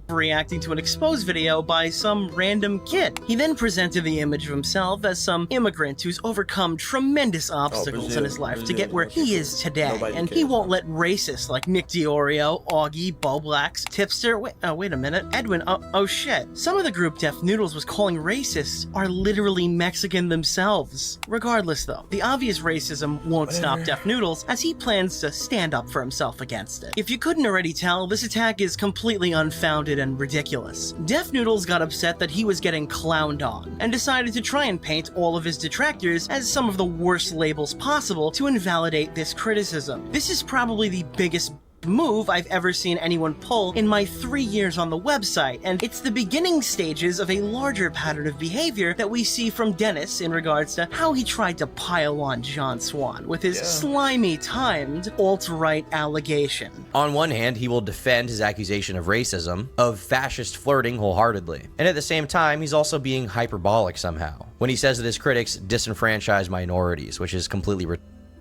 Reacting to an exposed video by some random kid. He then presented the image of himself as some immigrant who's overcome tremendous obstacles in his life to get where he is today, and he won't let racists like Nick Diorio, Augie, Boblax, Tipster, wait a minute, Edwin, oh shit. Some of the group Def Noodles was calling racists are literally Mexican themselves. Regardless though, the obvious racism won't stop Def Noodles as he plans to stand up for himself against it. If you couldn't already tell, this attack is completely unfounded and ridiculous. Def Noodles got upset that he was getting clowned on and decided to try and paint all of his detractors as some of the worst labels possible to invalidate this criticism. This is probably the biggest move I've ever seen anyone pull in my 3 years on the website, and it's the beginning stages of a larger pattern of behavior that we see from Dennis in regards to how he tried to pile on John Swan with his slimy timed alt-right allegation. On one hand, he will defend his accusation of racism, of fascist flirting wholeheartedly, and at the same time, he's also being hyperbolic somehow when he says that his critics disenfranchise minorities, which is completely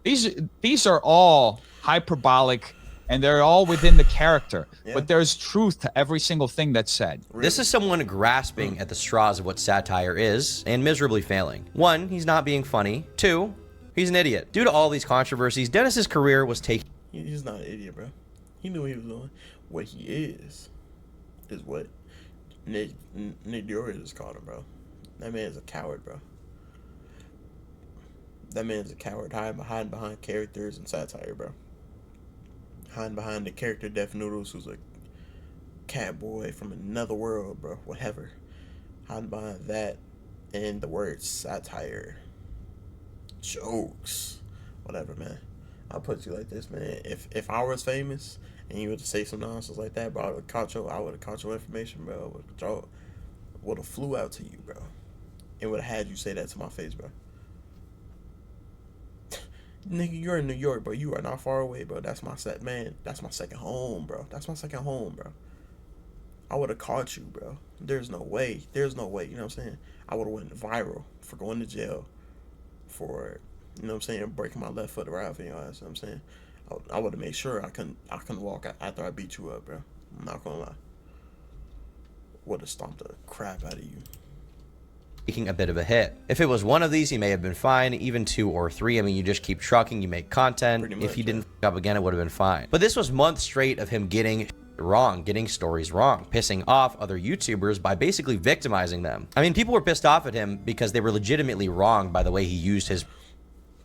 these are all hyperbolic, and they're all within the character. But there's truth to every single thing that's said. This is someone grasping at the straws of what satire is, and miserably failing. 1, he's not being funny. 2, he's an idiot. Due to all these controversies, Dennis's career was taking... He's not an idiot, bro. He knew what he was doing. What he is what Nick Diorio just called him, bro. That man's a coward, bro. That man's a coward, hiding behind characters and satire, bro. Hiding behind the character Def Noodles, who's a cat boy from another world, bro. Whatever. Hiding behind that and the word satire. Jokes. Whatever, man. I'll put you like this, man. If I was famous and you were to say some nonsense like that, bro, I would have caught your information, bro. Would have flew out to you, bro. And would have had you say that to my face, bro. Nigga, you're in New York, bro. You are not far away, bro. That's my That's my second home, bro. That's my second home, bro. I would have caught you, bro. There's no way. There's no way. You know what I'm saying? I would have went viral for going to jail for, you know what I'm saying, breaking my left foot around for your ass. You know what I'm saying? I would have made sure I couldn't walk after I beat you up, bro. I'm not gonna lie. Would have stomped the crap out of you. Taking a bit of a hit. If it was one of these, he may have been fine. Even 2 or 3, I mean, you just keep trucking, you make content. If he didn't f up again, it would have been fine. But this was months straight of him getting wrong, getting stories wrong, pissing off other YouTubers by basically victimizing them. I mean, people were pissed off at him because they were legitimately wrong by the way he used his...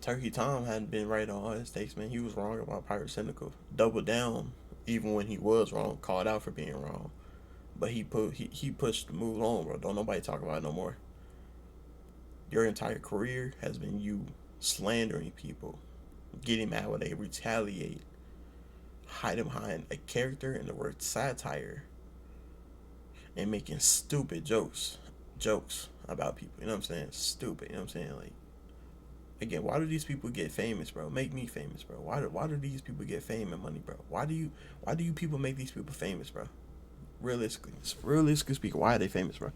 Turkey Tom hadn't been right on all his takes, man. He was wrong about Pirate Cynical. Doubled down, even when he was wrong, called out for being wrong. But he pushed the move on, bro. Don't nobody talk about it no more. Your entire career has been you slandering people, getting mad when they retaliate, hiding behind a character and the word satire, and making stupid jokes about people. You know what I'm saying? Stupid. You know what I'm saying? Like, again, why do these people get famous, bro? Make me famous, bro. Why do these people get fame and money, bro? Why do you people make these people famous, bro? Realistically speaking, why are they famous, bro?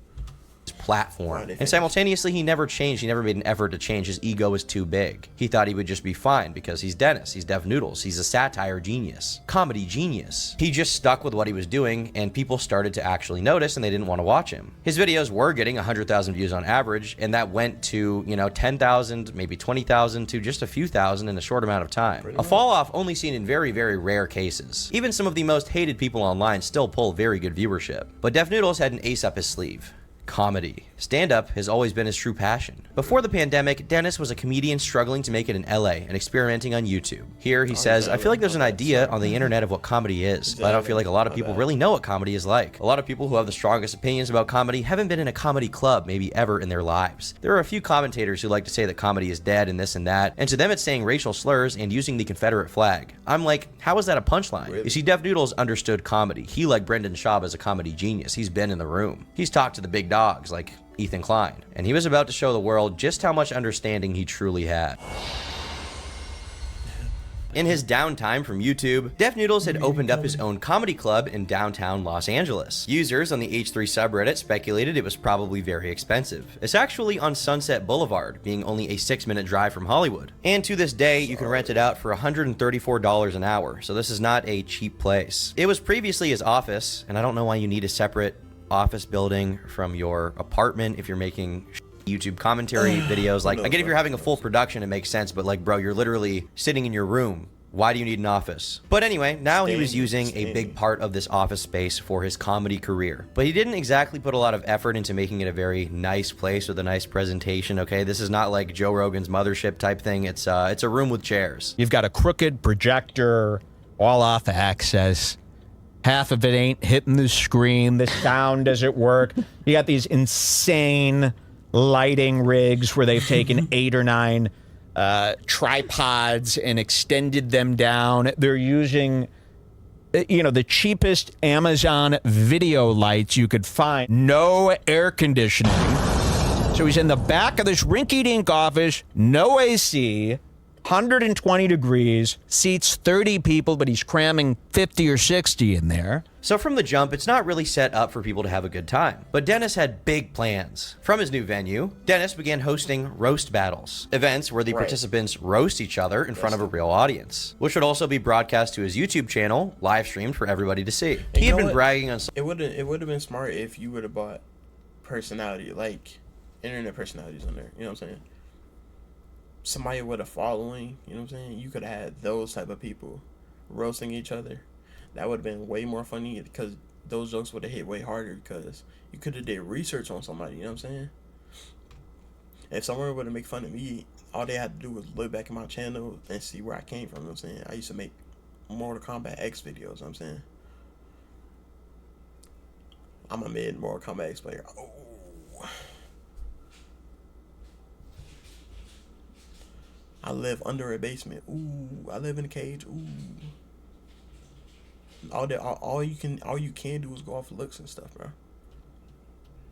Platform. And simultaneously, he never changed. He never made an effort to change. His ego was too big. He thought he would just be fine because he's Dennis. He's Dev Noodles. He's a satire genius. Comedy genius. He just stuck with what he was doing, and people started to actually notice, and they didn't want to watch him. His videos were getting 100,000 views on average, and that went to, 10,000, maybe 20,000, to just a few thousand in a short amount of time. A fall off only seen in very, very rare cases. Even some of the most hated people online still pull very good viewership. But Dev Noodles had an ace up his sleeve. Comedy. Stand-up has always been his true passion. Before the pandemic, Dennis was a comedian struggling to make it in LA and experimenting on YouTube. Here he says, I feel like there's an idea on the internet of what comedy is, but I don't feel like a lot of people really know what comedy is like. A lot of people who have the strongest opinions about comedy haven't been in a comedy club maybe ever in their lives. There are a few commentators who like to say that comedy is dead and this and that, and to them it's saying racial slurs and using the Confederate flag. I'm like, how is that a punchline? You see, Dev Noodles understood comedy. He, like Brendan Schaub, is a comedy genius. He's been in the room. He's talked to the big dogs like Ethan Klein, and he was about to show the world just how much understanding he truly had. In his downtime from YouTube, Dev Noodles had opened up his own comedy club in downtown Los Angeles. Users on the H3 subreddit speculated it was probably very expensive. It's actually on Sunset Boulevard, being only a 6-minute drive from Hollywood. And to this day, you can rent it out for $134 an hour, so this is not a cheap place. It was previously his office, and I don't know why you need a separate office building from your apartment if you're making YouTube commentary videos. Like, I get if you're having a full production, it makes sense, but like, bro, you're literally sitting in your room. Why do you need an office? But anyway, now he was using a big part of this office space for his comedy career. But he didn't exactly put a lot of effort into making it a very nice place with a nice presentation, okay? This is not like Joe Rogan's Mothership type thing. It's a room with chairs. You've got a crooked projector, all off access. Half of it ain't hitting the screen. The sound doesn't work. You got these insane lighting rigs where they've taken 8 or 9 tripods and extended them down. They're using, the cheapest Amazon video lights you could find. No air conditioning. So he's in the back of this rinky-dink office, no AC, 120 degrees, seats 30 people, but he's cramming 50 or 60 in there. So from the jump, it's not really set up for people to have a good time. But Dennis had big plans. From his new venue, Dennis began hosting roast battles, events where the participants roast each other in front of a real audience, which would also be broadcast to his YouTube channel, live streamed for everybody to see. He had been bragging on... It would have been smart if you would have bought personality, like internet personalities on there. You know what I'm saying? Somebody with a following, you know what I'm saying? You could have had those type of people roasting each other. That would have been way more funny because those jokes would have hit way harder because you could have did research on somebody, you know what I'm saying? If someone would have made fun of me, all they had to do was look back at my channel and see where I came from, you know what I'm saying? I used to make Mortal Kombat X videos, you know what I'm saying? I'm a mid Mortal Kombat X player. Oh. I live under a basement. Ooh, I live in a cage. Ooh. All you can do is go off looks and stuff, bro.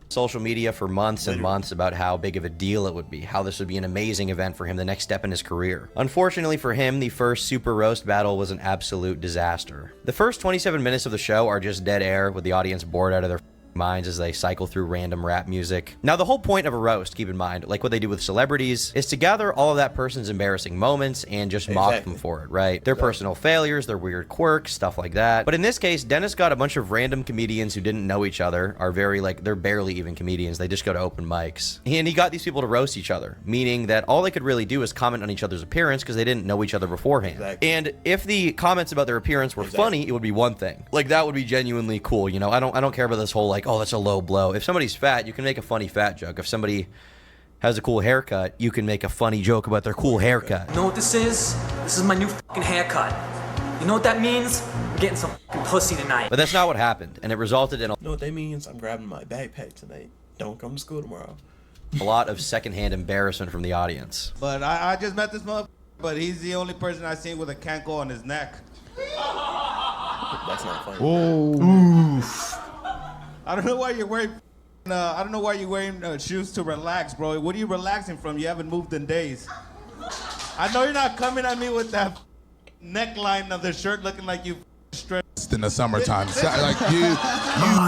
Social media for months and months about how big of a deal it would be, how this would be an amazing event for him, the next step in his career. Unfortunately for him, the first Super Roast battle was an absolute disaster. The first 27 minutes of the show are just dead air with the audience bored out of their minds as they cycle through random rap music. Now, the whole point of a roast, keep in mind, like what they do with celebrities, is to gather all of that person's embarrassing moments and just mock them for it, right? Their personal failures, their weird quirks, stuff like that. But in this case, Dennis got a bunch of random comedians who didn't know each other, are very, they're barely even comedians. They just go to open mics. And he got these people to roast each other, meaning that all they could really do is comment on each other's appearance because they didn't know each other beforehand. Exactly. And if the comments about their appearance were funny, it would be one thing. Like, that would be genuinely cool, you know? I don't care about this whole, oh, that's a low blow. If somebody's fat, you can make a funny fat joke. If somebody has a cool haircut, you can make a funny joke about their cool haircut. You know what this is? This is my new fucking haircut. You know what that means? I'm getting some fucking pussy tonight. But that's not what happened, and it resulted in You know what that means? I'm grabbing my backpack tonight. Don't come to school tomorrow. a lot of secondhand embarrassment from the audience. But I just met this motherfucker, but he's the only person I've seen with a canco on his neck. That's not funny. Oof. I don't know why you're wearing. I don't know why you're wearing shoes to relax, bro. What are you relaxing from? You haven't moved in days. I know you're not coming at me with that neckline of the shirt looking like you stressed in the summertime. Like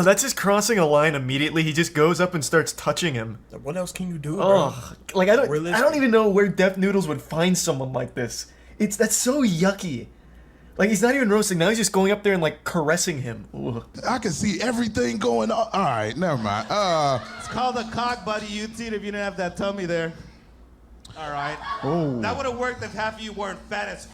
that's just crossing a line immediately. He just goes up and starts touching him. What else can you do, bro? Oh, like I don't even know where Deaf Noodles would find someone like this. That's so yucky. Like, he's not even roasting. Now he's just going up there and, like, caressing him. Ugh. I can see everything going on. All right, never mind. It's called a cock, buddy. You'd see it if you didn't have that tummy there. All right. Oh. That would have worked if half of you weren't fat as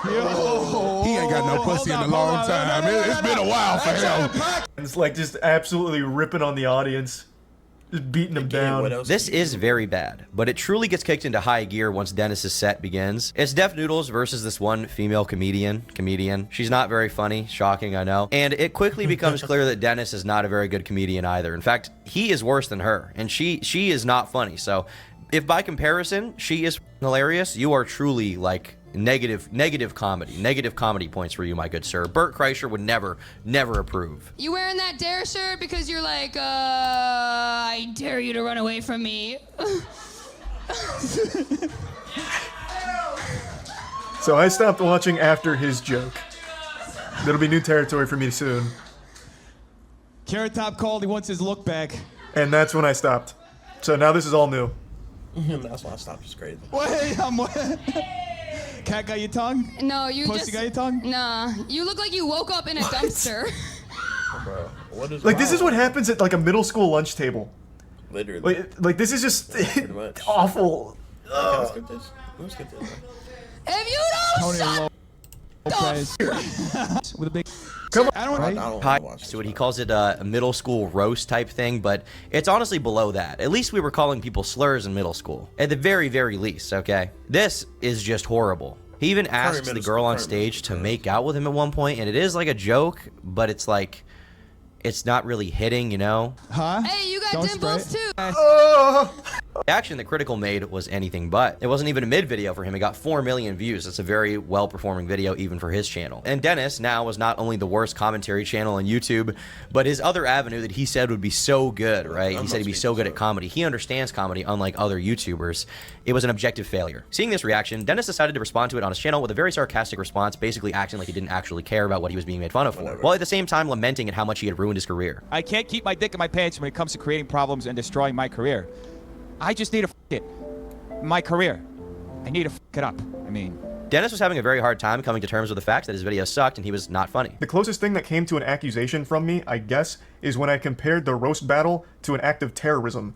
He ain't got no pussy in a long time. It's been a while for him. It's like just absolutely ripping on the audience. Just beating him down. This is very bad, but it truly gets kicked into high gear once Dennis's set begins. It's Deaf Noodles versus this one female comedian. She's not very funny, shocking, I know. And it quickly becomes clear that Dennis is not a very good comedian either. In fact, he is worse than her, and she is not funny. So if by comparison, she is hilarious, you are truly like negative comedy points for you, my good sir. Bert Kreischer would never approve. You wearing that dare shirt because you're like, I dare you to run away from me. So I stopped watching after his joke. That'll be new territory for me soon. Carrot Top called, he wants his look back. And that's when I stopped. So now this is all new. That's why I stopped. It's crazy. Wait, Cat got your tongue? No, you Pussy just... got your tongue? Nah, you look like you woke up in a dumpster. Bro, what is Like, this is what happens at, like, a middle school lunch table. Literally. Like this is just awful. Let's get this. Let's get this. If you don't shut with a big... Come on. I don't So he calls it a middle school roast type thing, but it's honestly below that. At least we were calling people slurs in middle school. At the very, very least, okay? This is just horrible. He even asks the girl on stage to make out with him at one point, and it is like a joke, but it's like, it's not really hitting, you know? Huh? Hey, you got dimples too. The action that Critical made was anything but. It wasn't even a mid video for him. It got 4 million views. It's a very well-performing video even for his channel. And Dennis now was not only the worst commentary channel on YouTube, but his other avenue that he said would be so good, right? He said he'd be so good at comedy. He understands comedy unlike other YouTubers. It was an objective failure. Seeing this reaction, Dennis decided to respond to it on his channel with a very sarcastic response, basically acting like he didn't actually care about what he was being made fun of for, while at the same time lamenting at how much he had ruined his career. I can't keep my dick in my pants when it comes to creating problems and destroying my career. I just need to f it. My career. I need to f it up. I mean... Dennis was having a very hard time coming to terms with the fact that his video sucked and he was not funny. The closest thing that came to an accusation from me, I guess, is when I compared the roast battle to an act of terrorism.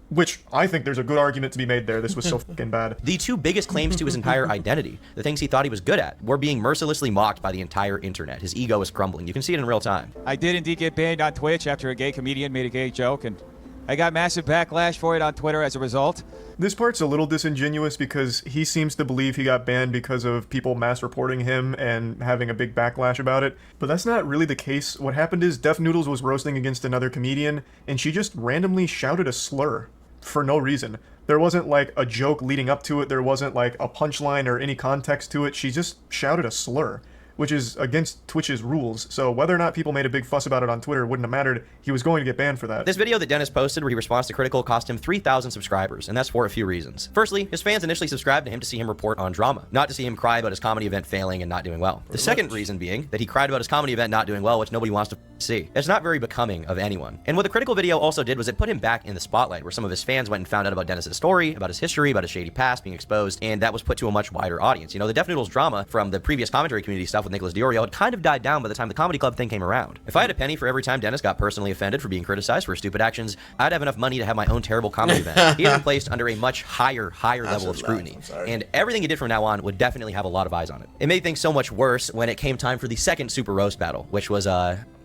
Which, I think there's a good argument to be made there. This was so fucking bad. The two biggest claims to his entire identity, the things he thought he was good at, were being mercilessly mocked by the entire internet. His ego is crumbling. You can see it in real time. I did indeed get banned on Twitch after a gay comedian made a gay joke, and I got massive backlash for it on Twitter as a result. This part's a little disingenuous because he seems to believe he got banned because of people mass reporting him and having a big backlash about it. But that's not really the case. What happened is Deaf Noodles was roasting against another comedian, and she just randomly shouted a slur. For no reason. There wasn't like a joke leading up to it, there wasn't like a punchline or any context to it, she just shouted a slur, which is against Twitch's rules, so whether or not people made a big fuss about it on Twitter wouldn't have mattered, he was going to get banned for that. This video that Dennis posted where he responds to Critical cost him 3,000 subscribers, and that's for a few reasons. Firstly, his fans initially subscribed to him to see him report on drama, not to see him cry about his comedy event failing and not doing well. The second reason being that he cried about his comedy event not doing well, which nobody wants to see. It's not very becoming of anyone. And what the Critical video also did was it put him back in the spotlight, where some of his fans went and found out about Dennis's story, about his history, about his shady past being exposed, and that was put to a much wider audience. You know, the Deaf Noodles drama from the previous commentary community stuff with Nicholas Diorio had kind of died down by the time the Comedy Club thing came around. If I had a penny for every time Dennis got personally offended for being criticized for his stupid actions, I'd have enough money to have my own terrible comedy event. He had been placed under a much higher level of scrutiny, and everything he did from now on would definitely have a lot of eyes on it. It made things so much worse when it came time for the second Super Roast battle, which was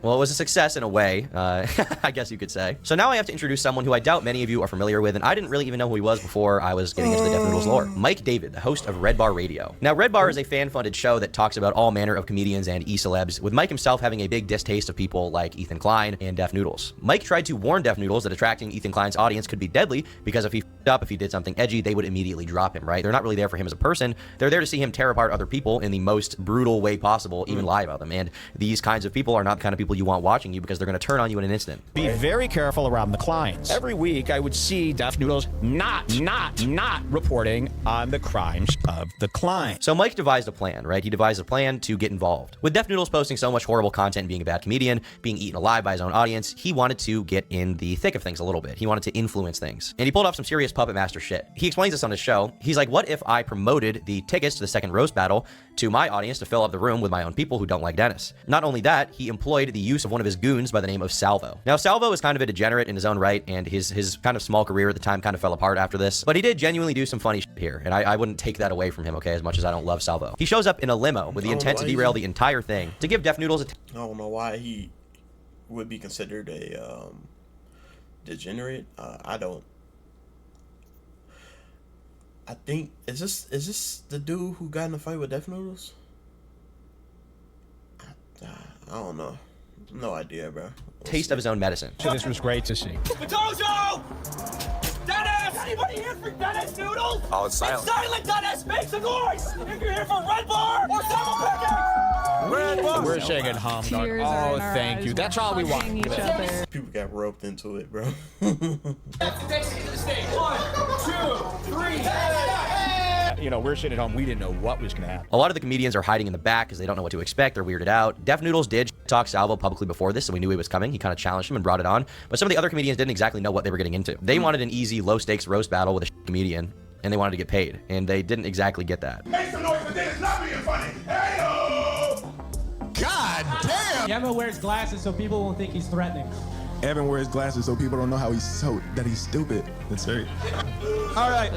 Well, it was a success in a way, I guess you could say. So now I have to introduce someone who I doubt many of you are familiar with, and I didn't really even know who he was before I was getting into the Def Noodles lore. Mike David, the host of Red Bar Radio. Now, Red Bar is a fan-funded show that talks about all manner of comedians and e-celebs, with Mike himself having a big distaste of people like Ethan Klein and Def Noodles. Mike tried to warn Def Noodles that attracting Ethan Klein's audience could be deadly, because if he f***ed up, if he did something edgy, they would immediately drop him, right? They're not really there for him as a person. They're there to see him tear apart other people in the most brutal way possible, even lie about them. And these kinds of people are not the kind of people you want watching you, because they're going to turn on you in an instant. Be very careful around the Kleins. Every week, I would see Def Noodles not reporting on the crimes of the Kleins. So Mike devised a plan, right? He devised a plan to get involved. With Def Noodles posting so much horrible content and being a bad comedian, being eaten alive by his own audience, he wanted to get in the thick of things a little bit. He wanted to influence things. And he pulled off some serious puppet master shit. He explains this on his show. He's like, what if I promoted the tickets to the second roast battle to my audience to fill up the room with my own people who don't like Dennis? Not only that, he employed the use of one of his goons by the name of Salvo. Now, Salvo is kind of a degenerate in his own right, and his kind of small career at the time kind of fell apart after this, but he did genuinely do some funny shit here, and I wouldn't take that away from him, okay, as much as I don't love Salvo. He shows up in a limo with the intent to derail the entire thing, to give Def Noodles a... I don't know why he would be considered a degenerate. I don't. I think, is this the dude who got in a fight with Def Noodles? I don't know. No idea, bro. Taste of his own medicine. So this was great to see. Matojo! Dennis! Anybody here for Dennis Noodles? Oh, it's silent. It's silent, Dennis! Make some noise! If you're here for Red Bar or Salmon Pancakes! Red Bar! We're shaking hum. Oh, thank you. That's all we want. People got roped into it, bro. You know, we're sitting at home. We didn't know what was going to happen. A lot of the comedians are hiding in the back because they don't know what to expect. They're weirded out. Def Noodles did talk Salvo publicly before this, so we knew he was coming. He kind of challenged him and brought it on. But some of the other comedians didn't exactly know what they were getting into. They wanted an easy, low-stakes roast battle with a comedian, and they wanted to get paid. And they didn't exactly get that. Make some noise for Dennis not being funny. Hey-oh! God damn! Evan wears glasses so people won't think he's threatening. Evan wears glasses so people don't know how he's stupid. That's right. All right.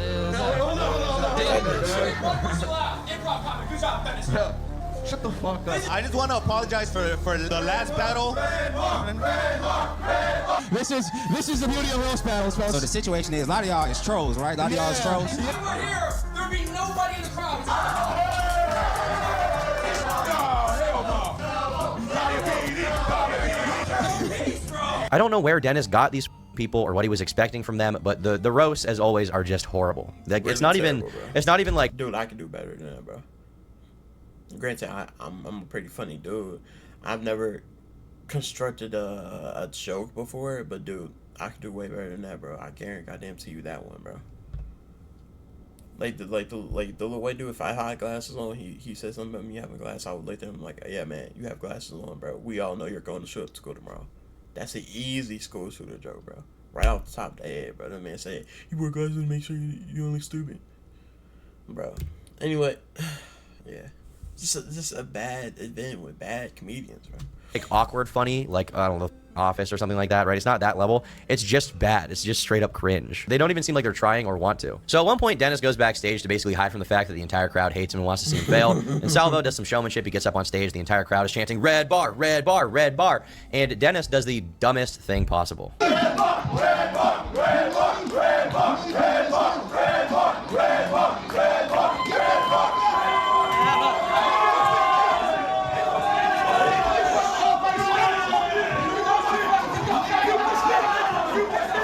Shut the fuck up. I just want to apologize for the last battle. This is the beauty of roast battles, folks. So the situation is, a lot of y'all is trolls, right? A lot of y'all is trolls. If we're here, there'll be nobody in the crowd. I don't know where Dennis got these people or what he was expecting from them, but the roasts, as always, are just horrible. Like, it's not even like, dude, I could do better than that, bro. Granted, I'm a pretty funny dude. I've never constructed a joke before, but dude, I could do way better than that, bro. I guarantee goddamn to you that one, bro. Like the little white dude, if I had glasses on, he said something about me having glasses, I would look at him like, yeah, man, you have glasses on, bro. We all know you're going to shoot up to school tomorrow. That's an easy school shooter joke, bro. Right off the top of the head, bro. That man said, you wear glasses to make sure you don't look stupid, bro. Anyway, yeah. Just a bad event with bad comedians, bro. like awkward funny, like, I don't know, Office or something like that, right? It's not that level. It's just bad. It's just straight up cringe. They don't even seem like they're trying or want to. So at one point, Dennis goes backstage to basically hide from the fact that the entire crowd hates him and wants to see him fail. And Salvo does some showmanship. He gets up on stage. The entire crowd is chanting, "Red bar, red bar, red bar." And Dennis does the dumbest thing possible. Red bar, red bar, red bar, red bar, red bar, red bar, red bar, red bar, red bar.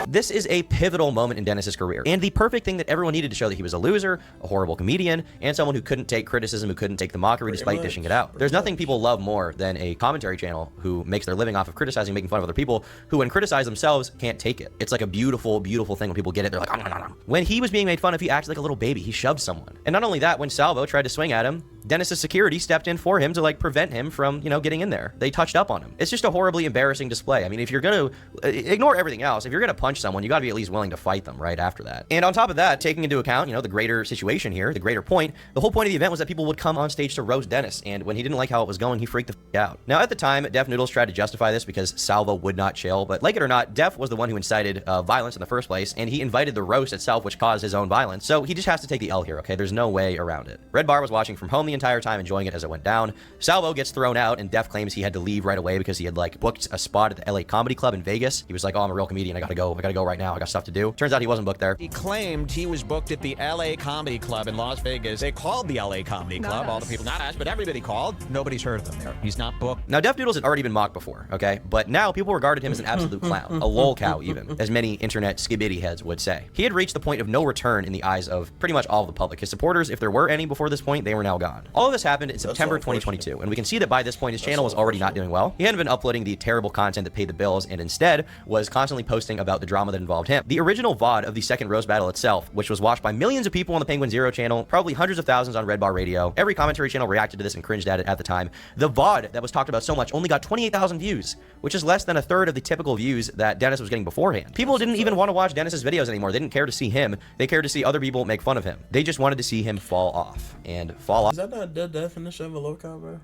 This is a pivotal moment in Dennis's career, and the perfect thing that everyone needed to show that he was a loser, a horrible comedian, and someone who couldn't take criticism, who couldn't take the mockery despite dishing it out. There's nothing people love more than a commentary channel who makes their living off of criticizing, making fun of other people, who when criticized themselves can't take it. It's like a beautiful, beautiful thing when people get it. They're like, "Oh." When he was being made fun of, he acted like a little baby. He shoved someone. And not only that, when Salvo tried to swing at him, Dennis's security stepped in for him to like prevent him from, getting in there. They touched up on him. It's just a horribly embarrassing display. I mean, if you're gonna ignore everything else, if you're gonna punch someone, you gotta be at least willing to fight them right after that. And on top of that, taking into account, the greater situation here, the greater point, the whole point of the event was that people would come on stage to roast Dennis. And when he didn't like how it was going, he freaked the f out. Now, at the time, Def Noodles tried to justify this because Salvo would not chill. But like it or not, Def was the one who incited violence in the first place. And he invited the roast itself, which caused his own violence. So he just has to take the L here, okay? There's no way around it. Red Bar was watching from home the the entire time, enjoying it as it went down. Salvo gets thrown out, and Def claims he had to leave right away because he had like booked a spot at the LA Comedy Club in Vegas. He was like, oh, I'm a real comedian, I gotta go right now, I got stuff to do. Turns out he wasn't booked there. He claimed he was booked at the LA Comedy Club in Las Vegas. They called the LA Comedy Club, all the people, not us, but everybody called. Nobody's heard of him there. He's not booked. Now, Def Noodles had already been mocked before, okay? But now people regarded him as an absolute clown, a lol cow even, as many internet skibidi heads would say. He had reached the point of no return in the eyes of pretty much all of the public. His supporters, if there were any before this point, they were now gone. All of this happened in September 2022, and we can see that by this point his channel was already not doing well. He hadn't been uploading the terrible content that paid the bills, and instead was constantly posting about the drama that involved him. The original VOD of the second roast battle itself, which was watched by millions of people on the Penguin Zero channel, probably hundreds of thousands on Red Bar Radio. Every commentary channel reacted to this and cringed at it at the time. The VOD that was talked about so much only got 28,000 views, which is less than a third of the typical views that Dennis was getting beforehand. People didn't even want to watch Dennis's videos anymore. They didn't care to see him. They cared to see other people make fun of him. They just wanted to see him fall off. And fall off. Is that not the definition of a low-cow, bro?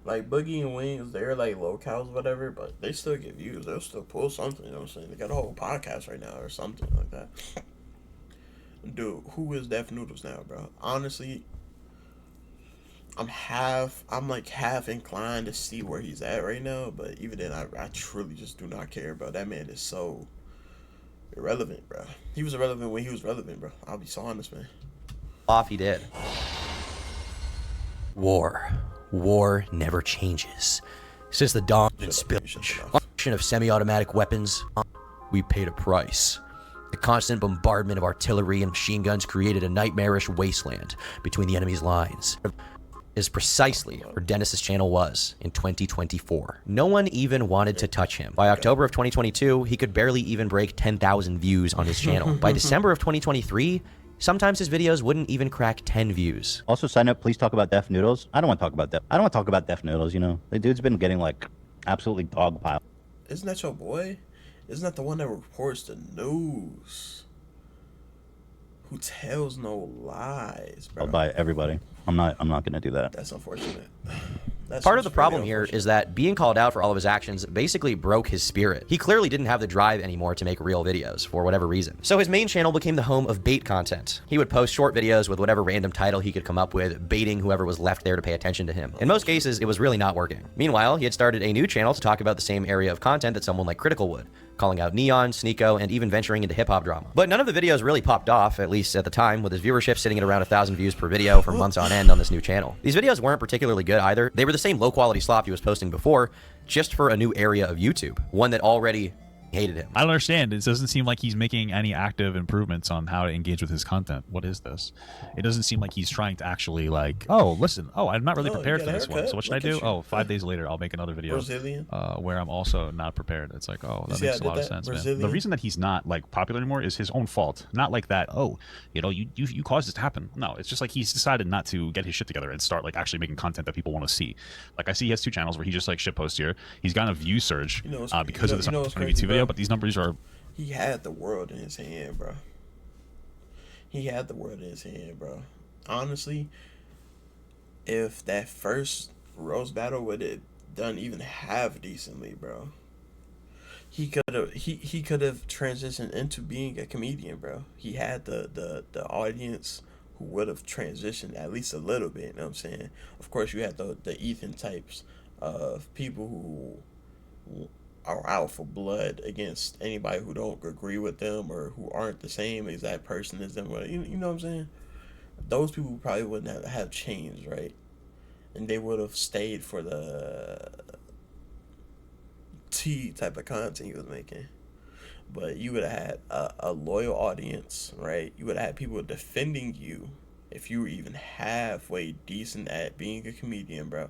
Like, Boogie and Wings, they're like low-cows, whatever, but they still get views. They'll still pull something, you know what I'm saying? They got a whole podcast right now or something like that. Dude, who is Def Noodles now, bro? Honestly, I'm like half inclined to see where he's at right now, but even then, I truly just do not care, bro. That man is so irrelevant, bro. He was irrelevant when he was relevant, bro. I'll be so honest, man. Off he did. War never changes. Since the dawn of spillage of semi-automatic weapons, we paid a price. The constant bombardment of artillery and machine guns created a nightmarish wasteland between the enemy's lines. Is precisely where Dennis's channel was in 2024. No one even wanted to touch him. By October of 2022, he could barely even break 10,000 views on his channel. By December of 2023, sometimes his videos wouldn't even crack 10 views. Also, sign up, please talk about Def Noodles. I don't want to talk about Def. I don't want to talk about Def Noodles, you know. The dude's been getting like absolutely dogpiled. Isn't that your boy? Isn't that the one that reports the news? Who tells no lies, bro? By everybody. I'm not gonna do that. That's unfortunate. Part of the problem here is that being called out for all of his actions basically broke his spirit. He clearly didn't have the drive anymore to make real videos for whatever reason. So his main channel became the home of bait content. He would post short videos with whatever random title he could come up with, baiting whoever was left there to pay attention to him. In most cases, it was really not working. Meanwhile, he had started a new channel to talk about the same area of content that someone like Critical would, calling out Neon, Sneeko, and even venturing into hip-hop drama. But none of the videos really popped off, at least at the time, with his viewership sitting at around 1,000 views per video for months on end on this new channel. These videos weren't particularly good either. They were the same low-quality slop he was posting before, just for a new area of YouTube, one that already hated him. I don't understand. It doesn't seem like he's making any active improvements on how to engage with his content. What is this? It doesn't seem like he's trying to actually like, oh, listen, oh, I'm not really prepared for this one. So what should I do? Oh, 5 days later, I'll make another video where I'm also not prepared. It's like, oh, that makes a lot of sense, man. The reason that he's not like popular anymore is his own fault. Not like that, oh, you know, you caused this to happen. No, it's just like he's decided not to get his shit together and start like actually making content that people want to see. Like I see he has 2 channels where he just like shit posts here. He's gotten a view surge because of this YouTube video, but these numbers are... He had the world in his hand, bro. He had the world in his hand, bro. Honestly, if that first roast battle would have done even half decently, bro, he could have transitioned into being a comedian, bro. He had the audience who would have transitioned at least a little bit, you know what I'm saying? Of course, you had the Ethan types of people who are out for blood against anybody who don't agree with them or who aren't the same exact person as them. You know what I'm saying? Those people probably wouldn't have changed, right? And they would have stayed for the T type of content he was making. But you would have had a loyal audience, right? You would have had people defending you if you were even halfway decent at being a comedian, bro.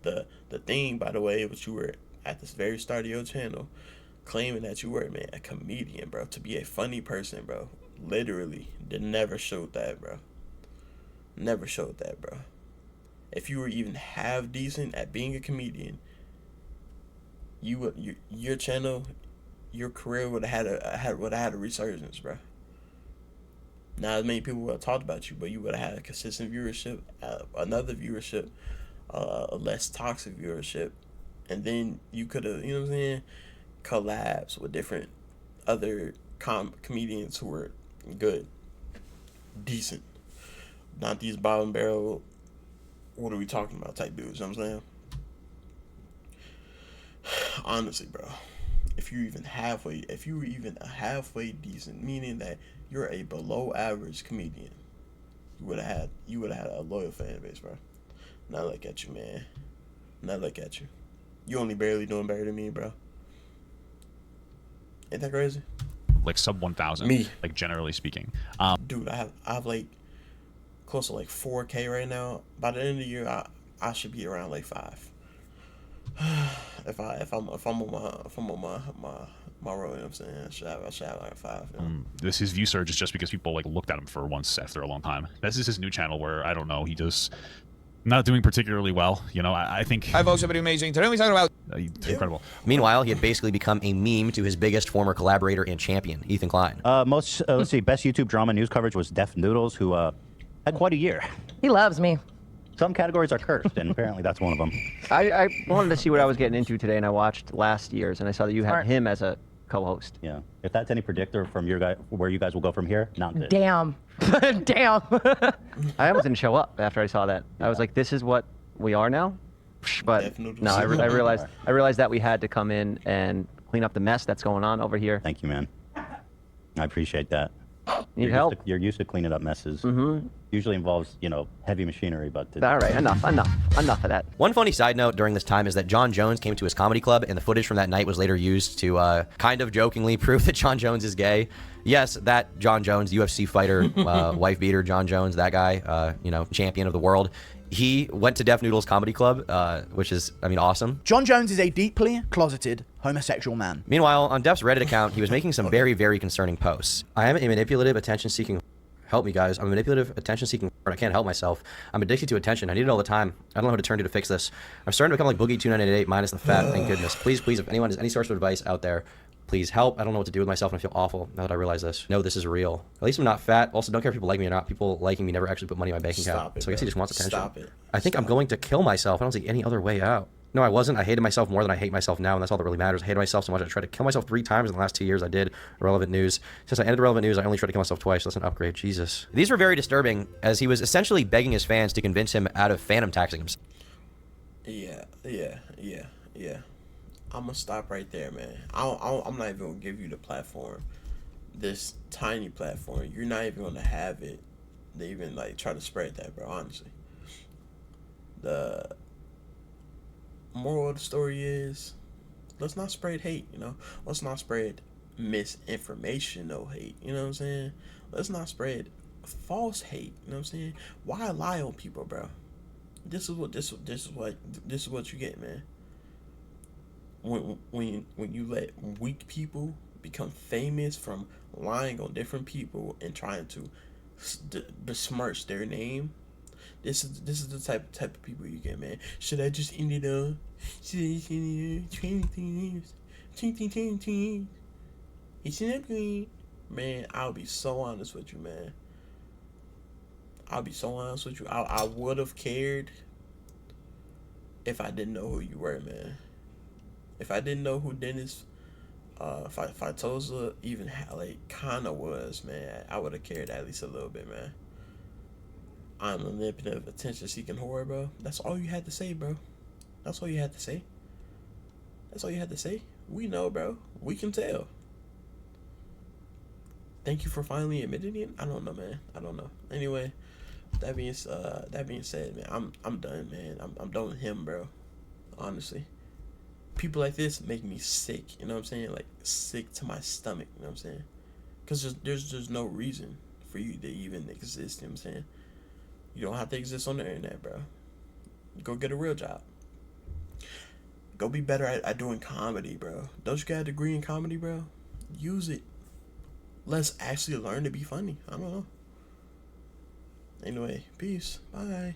The thing, by the way, was you were at this very start of your channel claiming that you were, man, a comedian, bro, to be a funny person, bro. Literally, never showed that, bro. Never showed that, bro. If you were even half decent at being a comedian, your channel, your career would have had a resurgence, bro. Not as many people would have talked about you, but you would have had a consistent viewership, another viewership, a less toxic viewership. And then you could have, you know what I'm saying, collabs with different other comedians who were good, decent. not these bottom barrel, what are we talking about type dudes, you know what I'm saying? Honestly, bro, if you were even halfway decent, meaning that you're a below average comedian, you would have had a loyal fan base, bro. Now look at you, man. Now look at you. You only barely doing better than me, bro. Ain't that crazy? Like sub 1,000. Me. Like generally speaking. Dude, I have like close to like 4K right now. By the end of the year, I should be around like 5. if I'm on my road, you know what I'm saying? I should have like 5. You know? His view surge is just because people like looked at him for once after a long time. This is his new channel where I don't know, he just not doing particularly well. You know, I think. Hi folks, everybody amazing. Today we're talking about incredible. Meanwhile, he had basically become a meme to his biggest former collaborator and champion, Ethan Klein. Let's see, best YouTube drama news coverage was Def Noodles, who had quite a year. He loves me. Some categories are cursed, and apparently that's one of them. I wanted to see what I was getting into today, and I watched last year's, and I saw that you had him as a co-host. Yeah. If that's any predictor from your guy, where you guys will go from here, not good. Damn. Damn. I almost didn't show up after I saw that. I was like, this is what we are now? But no, I realized that we had to come in and clean up the mess that's going on over here. Thank you, man. I appreciate that. Need help? You're used to cleaning up messes. Mm-hmm. Usually involves, you know, heavy machinery, but... All right, enough of that. One funny side note during this time is that John Jones came to his comedy club, and the footage from that night was later used to kind of jokingly prove that John Jones is gay. Yes, that John Jones, UFC fighter, wife beater, John Jones, that guy, you know, champion of the world. He went to Def Noodles Comedy Club, which is, I mean, awesome. John Jones is a deeply closeted homosexual man. Meanwhile, on Def's Reddit account, he was making some very, very concerning posts. I am a manipulative, attention-seeking... Help me, guys. I'm a manipulative, attention-seeking... I can't help myself. I'm addicted to attention. I need it all the time. I don't know who to turn to fix this. I'm starting to become like Boogie2988 minus the fat, thank goodness. Please, if anyone has any source of advice out there, please help. I don't know what to do with myself and I feel awful now that I realize this. No, this is real. At least I'm not fat. Also, don't care if people like me or not. People liking me never actually put money in my bank account. So I guess he just wants attention. Stop it. I think I'm going to kill myself. I don't see any other way out. No, I wasn't. I hated myself more than I hate myself now, and that's all that really matters. I hated myself so much I tried to kill myself 3 times in the last 2 years I did Relevant News. Since I ended Relevant News, I only tried to kill myself twice. So that's an upgrade. Jesus. These were very disturbing, as he was essentially begging his fans to convince him out of phantom taxing himself. Yeah. I'm gonna stop right there, man. I'm not even gonna give you the platform, this tiny platform. You're not even gonna have it. They even like try to spread that, bro. Honestly, the moral of the story is, let's not spread hate. You know, let's not spread misinformation, no hate. You know what I'm saying? Let's not spread false hate. You know what I'm saying? Why lie on people, bro? This is what you get, man. When you let weak people become famous from lying on different people and trying to besmirch their name, this is the type of people you get, man. Should I just end it on? Should I just end it on 20 years? It's not green. Man, I'll be so honest with you, man. I'll be so honest with you. I would have cared if I didn't know who you were, man. If I didn't know who Dennis Fatoza even kind of was, man, I would have cared at least a little bit, man. I'm a manipulative, attention-seeking whore, bro. That's all you had to say, bro. That's all you had to say. That's all you had to say. We know, bro. We can tell. Thank you for finally admitting it. I don't know, man. I don't know. Anyway, that being said, man, I'm done, man. I'm done with him, bro. Honestly. People like this make me sick, you know what I'm saying? Like, sick to my stomach, you know what I'm saying? Because there's no reason for you to even exist, you know what I'm saying? You don't have to exist on the internet, bro. Go get a real job. Go be better at doing comedy, bro. Don't you got a degree in comedy, bro? Use it. Let's actually learn to be funny. I don't know. Anyway, peace. Bye.